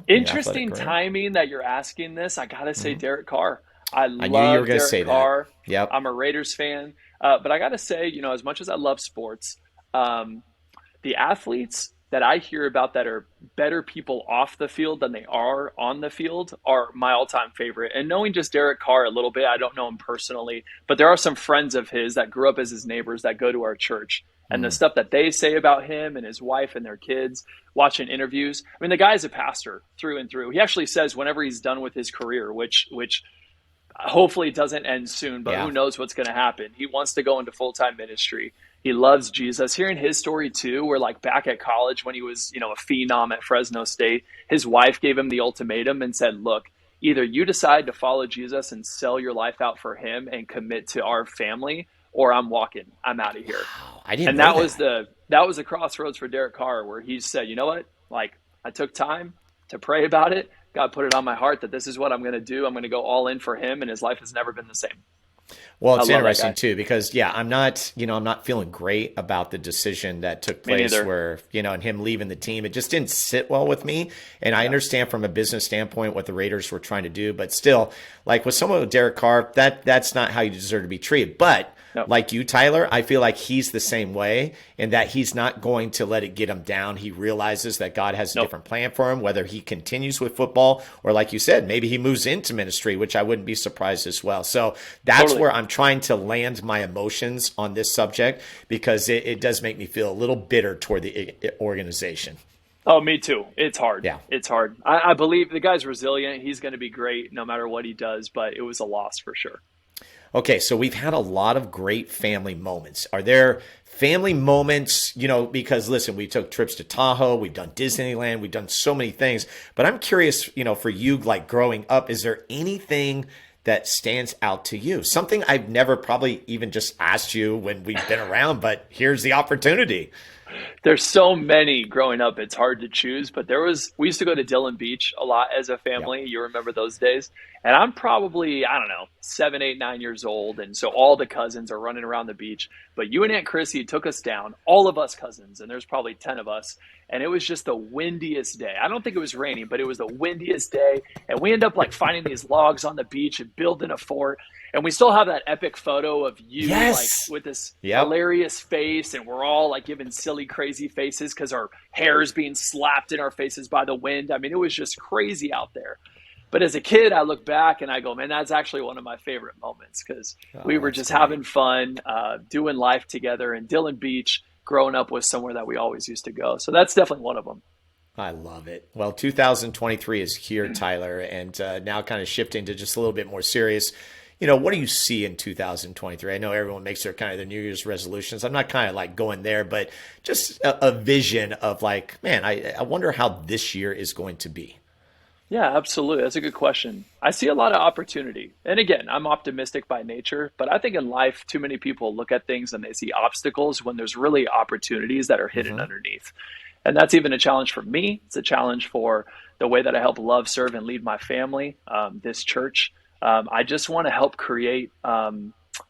Interesting timing that you're asking this. I gotta say, Derek Carr. I love knew you were going to Derek say Carr. that. Yep. I'm a Raiders fan, but I gotta say, as much as I love sports, the athletes that I hear about that are better people off the field than they are on the field are my all-time favorite. And knowing just Derek Carr a little bit, I don't know him personally, but there are some friends of his that grew up as his neighbors that go to our church. And the stuff that they say about him and his wife and their kids, watching interviews. I mean, the guy's a pastor through and through. He actually says whenever he's done with his career, which hopefully doesn't end soon, but who knows what's going to happen. He wants to go into full-time ministry. He loves Jesus. Hearing his story too, where like back at college when he was, a phenom at Fresno State, his wife gave him the ultimatum and said, look, either you decide to follow Jesus and sell your life out for him and commit to our family, or I'm walking. I'm out of here. Wow, I didn't know that. That was the crossroads for Derek Carr, where he said, you know what? Like, I took time to pray about it. God put it on my heart that this is what I'm going to do. I'm going to go all in for him, and his life has never been the same. Well, it's interesting too, because I'm not feeling great about the decision that took place where, and him leaving the team. It just didn't sit well with me. And I understand from a business standpoint what the Raiders were trying to do, but still, like with someone with Derek Carr, that's not how you deserve to be treated. But like you, Tyler, I feel like he's the same way, and that he's not going to let it get him down. He realizes that God has a different plan for him, whether he continues with football or, like you said, maybe he moves into ministry, which I wouldn't be surprised as well. So that's where I'm trying to land my emotions on this subject, because it does make me feel a little bitter toward the organization. Oh, me too. It's hard. Yeah. It's hard. I believe the guy's resilient. He's going to be great no matter what he does, but it was a loss for sure. Okay, so we've had a lot of great family moments. Are there family moments, because listen, we took trips to Tahoe, we've done Disneyland, we've done so many things, but I'm curious, for you, like growing up, is there anything that stands out to you? Something I've never probably even just asked you when we've been around, but here's the opportunity. There's so many growing up, it's hard to choose, but we used to go to Dillon Beach a lot as a family. Yeah. You remember those days? And I'm probably, 7, 8, 9 years old. And so all the cousins are running around the beach, but you and Aunt Chrissy took us down, all of us cousins, and there's probably 10 of us. And it was just the windiest day. I don't think it was raining, but it was the windiest day. And we end up like finding these logs on the beach and building a fort. And we still have that epic photo of you like with this hilarious face, and we're all like giving silly, crazy faces because our hair is being slapped in our faces by the wind. I mean, it was just crazy out there. But as a kid, I look back and I go, man, that's actually one of my favorite moments, because we were just having fun, doing life together. And Dillon Beach, growing up, was somewhere that we always used to go. So that's definitely one of them. I love it. Well, 2023 is here, Tyler, and now kind of shifting to just a little bit more serious. What do you see in 2023? I know everyone makes their New Year's resolutions. I'm not kind of like going there, but just a vision of like, man, I wonder how this year is going to be. Yeah, absolutely. That's a good question. I see a lot of opportunity. And again, I'm optimistic by nature, but I think in life, too many people look at things and they see obstacles when there's really opportunities that are hidden underneath. And that's even a challenge for me. It's a challenge for the way that I help love, serve, and lead my family, this church. I just want to help create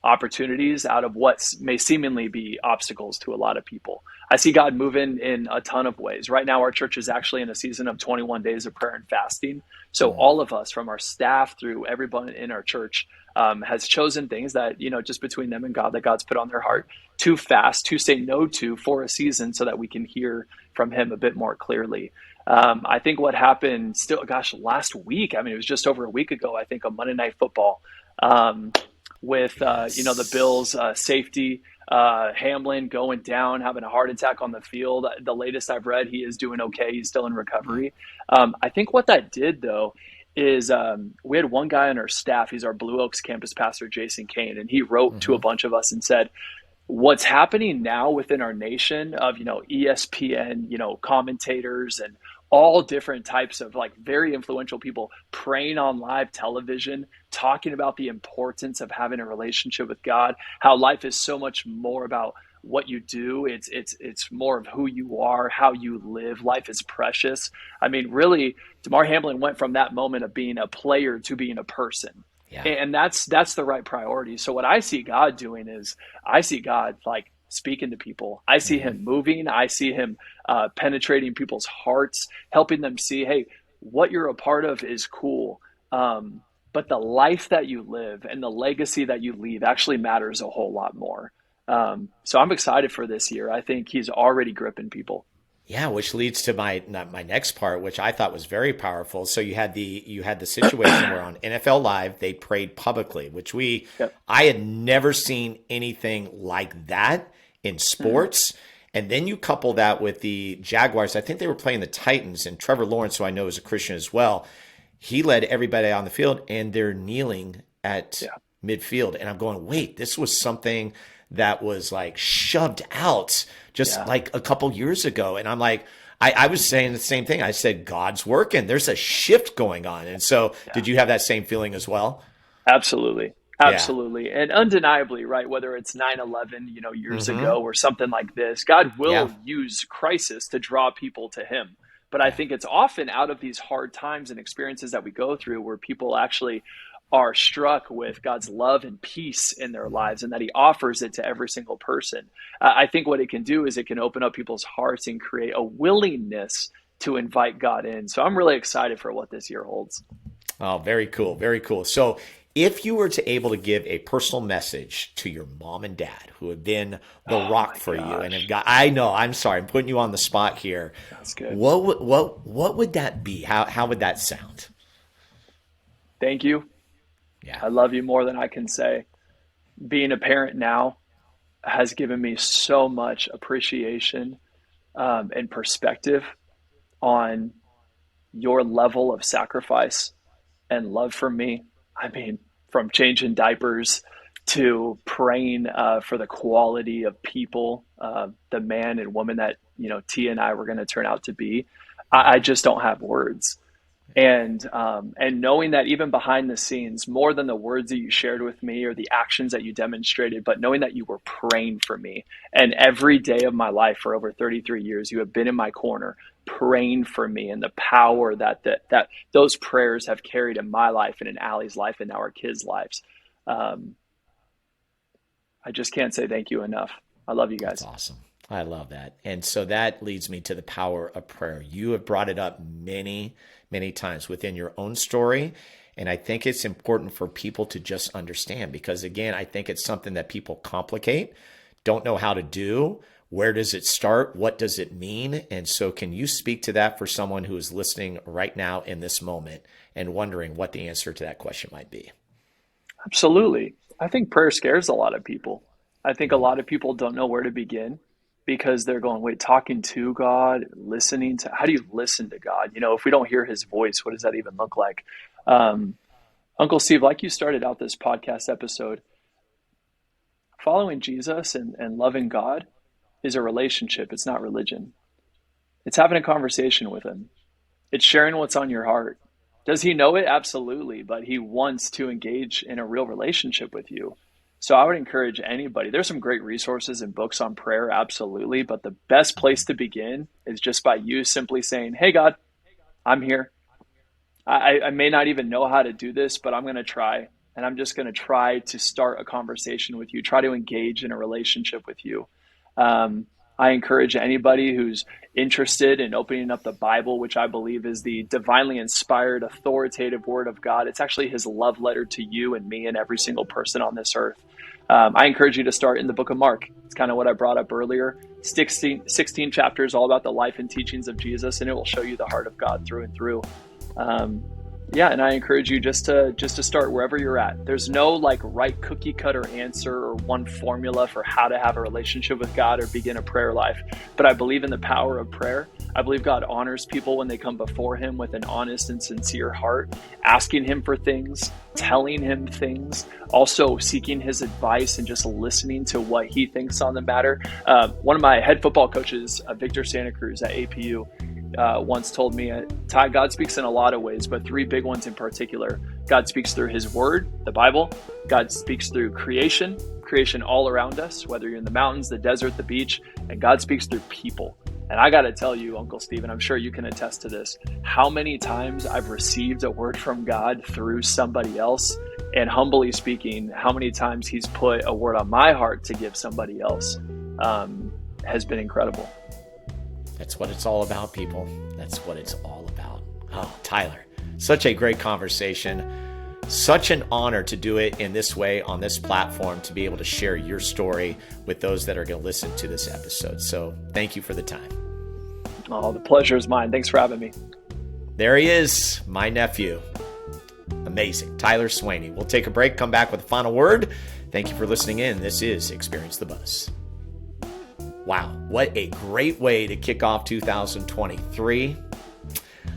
opportunities out of what may seemingly be obstacles to a lot of people. I see God moving in a ton of ways. Right now, our church is actually in a season of 21 days of prayer and fasting. So all of us, from our staff through everyone in our church, has chosen things that, just between them and God, that God's put on their heart to fast, to say no to for a season so that we can hear from him a bit more clearly. I think what happened last week, it was just over a week ago, I think, on Monday Night Football, with, the Bills safety, Hamlin going down, having a heart attack on the field. The latest I've read, he is doing okay. He's still in recovery. I think what that did, though, is we had one guy on our staff. He's our Blue Oaks campus pastor, Jason Kane, and he wrote to a bunch of us and said, what's happening now within our nation of, ESPN, commentators and all different types of very influential people praying on live television, talking about the importance of having a relationship with God, how life is so much more about what you do. It's more of who you are, how you live. Life is precious. Really, Damar Hamlin went from that moment of being a player to being a person. Yeah. And that's the right priority. So what I see God doing is I see God speaking to people. I see him moving. I see him penetrating people's hearts, helping them see, hey, what you're a part of is cool. But the life that you live and the legacy that you leave actually matters a whole lot more. So I'm excited for this year. I think he's already gripping people. Yeah, which leads to my next part, which I thought was very powerful. So you had the situation where on NFL Live they prayed publicly, which I had never seen anything like that in sports. And then you couple that with the Jaguars. I think they were playing the Titans, and Trevor Lawrence, who I know is a Christian as well, he led everybody on the field, and they're kneeling at midfield. And I'm going, wait, this was something that was shoved out just a couple years ago. And I'm like, I was saying the same thing. I said, God's working. There's a shift going on. And so did you have that same feeling as well? Absolutely. Absolutely. And undeniably, right, whether it's 9/11, years ago or something like this, God will use crisis to draw people to him. But I think it's often out of these hard times and experiences that we go through where people actually are struck with God's love and peace in their lives and that he offers it to every single person. I think what it can do is it can open up people's hearts and create a willingness to invite God in. So I'm really excited for what this year holds. Oh, very cool. Very cool. So if you were to able to give a personal message to your mom and dad who have been the rock for you and have got, I know, I'm sorry, I'm putting you on the spot here. That's good. What would that be? How would that sound? Thank you. Yeah. I love you more than I can say. Being a parent now has given me so much appreciation and perspective on your level of sacrifice and love for me. From changing diapers to praying for the quality of people, the man and woman that, T and I were going to turn out to be. I just don't have words. And knowing that even behind the scenes, more than the words that you shared with me or the actions that you demonstrated, but knowing that you were praying for me, and every day of my life for over 33 years, you have been in my corner praying for me, and the power that those prayers have carried in my life and in Allie's life and now our kids' lives. I just can't say thank you enough. I love you guys. That's awesome. I love that. And so that leads me to the power of prayer. You have brought it up many, many times within your own story. And I think it's important for people to just understand, because again, I think it's something that people complicate, don't know how to do. Where does it start? What does it mean? And so can you speak to that for someone who is listening right now in this moment and wondering what the answer to that question might be? Absolutely. I think prayer scares a lot of people. I think a lot of people don't know where to begin because they're going, wait, talking to God, listening to, how do you listen to God? If we don't hear his voice, what does that even look like? Uncle Steve, like you started out this podcast episode, following Jesus and loving God is a relationship. It's not religion. It's having a conversation with him. It's sharing what's on your heart. Does he know it? Absolutely. But he wants to engage in a real relationship with you. So I would encourage anybody. There's some great resources and books on prayer. Absolutely. But the best place to begin is just by you simply saying, hey, God, I'm here. I may not even know how to do this, but I'm going to try. and I'm just going to try to start a conversation with you, try to engage in a relationship with you. I encourage anybody who's interested in opening up the Bible, which I believe is the divinely inspired, authoritative word of God. It's actually his love letter to you and me and every single person on this earth. I encourage you to start in the book of Mark. It's kind of what I brought up earlier. 16 chapters all about the life and teachings of Jesus, and it will show you the heart of God through and through. And I encourage you just to start wherever you're at. There's no right cookie cutter answer or one formula for how to have a relationship with God or begin a prayer life. But I believe in the power of prayer. I believe God honors people when they come before him with an honest and sincere heart, asking him for things, telling him things, also seeking his advice and just listening to what he thinks on the matter. One of my head football coaches, Victor Santa Cruz at APU, once told me, Ty, God speaks in a lot of ways, but three big ones in particular. God speaks through his word, the Bible. God speaks through creation all around us, whether you're in the mountains, the desert, the beach, and God speaks through people. And I got to tell you, Uncle Stephen, I'm sure you can attest to this, how many times I've received a word from God through somebody else, and humbly speaking, how many times he's put a word on my heart to give somebody else has been incredible. That's what it's all about, people. That's what it's all about. Oh, Tyler, such a great conversation. Such an honor to do it in this way on this platform, to be able to share your story with those that are going to listen to this episode. So thank you for the time. Oh, the pleasure is mine. Thanks for having me. There he is, my nephew. Amazing. Tyler Swaney. We'll take a break, come back with a final word. Thank you for listening in. This is Experience the Buzz. Wow, what a great way to kick off 2023.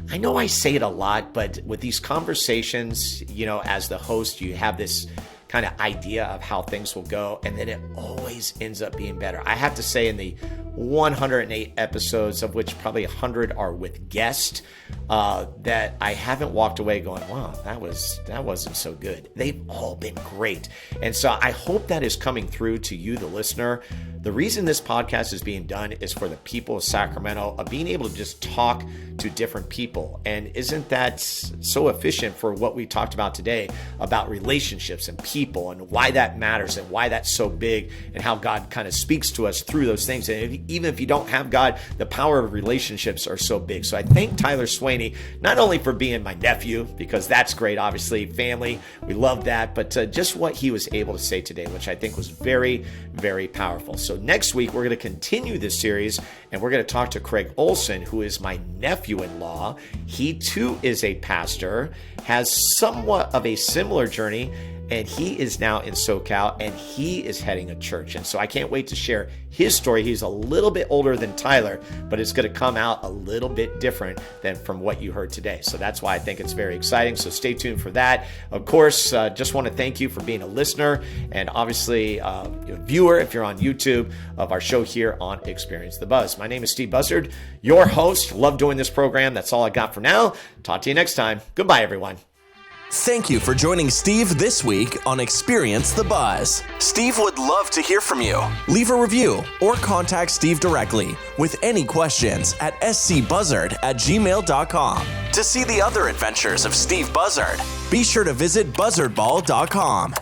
I know I say it a lot, but with these conversations, as the host, you have this kind of idea of how things will go, and then it always ends up being better. I have to say, in the 108 episodes, of which probably 100 are with guests, that I haven't walked away going, wow, that wasn't so good. They've all been great. And so I hope that is coming through to you, the listener. The reason this podcast is being done is for the people of Sacramento, of being able to just talk to different people. And isn't that so efficient for what we talked about today about relationships and people, and why that matters and why that's so big, and how God kind of speaks to us through those things. And even if you don't have God, the power of relationships are so big. So I thank Tyler Swaney, not only for being my nephew, because that's great, obviously, family, we love that, but just what he was able to say today, which I think was very, very powerful. So next week, we're going to continue this series, and we're going to talk to Craig Olson, who is my nephew-in-law. He too is a pastor, has somewhat of a similar journey, and he is now in SoCal, and he is heading a church. And so I can't wait to share his story. He's a little bit older than Tyler, but it's going to come out a little bit different than from what you heard today. So that's why I think it's very exciting. So stay tuned for that. Of course, just want to thank you for being a listener, and obviously a viewer, if you're on YouTube, of our show here on Experience the Buzz. My name is Steve Buzzard, your host. Love doing this program. That's all I got for now. Talk to you next time. Goodbye, everyone. Thank you for joining Steve this week on Experience the Buzz. Steve would love to hear from you. Leave a review or contact Steve directly with any questions at scbuzzard@gmail.com. To see the other adventures of Steve Buzzard, be sure to visit buzzardball.com.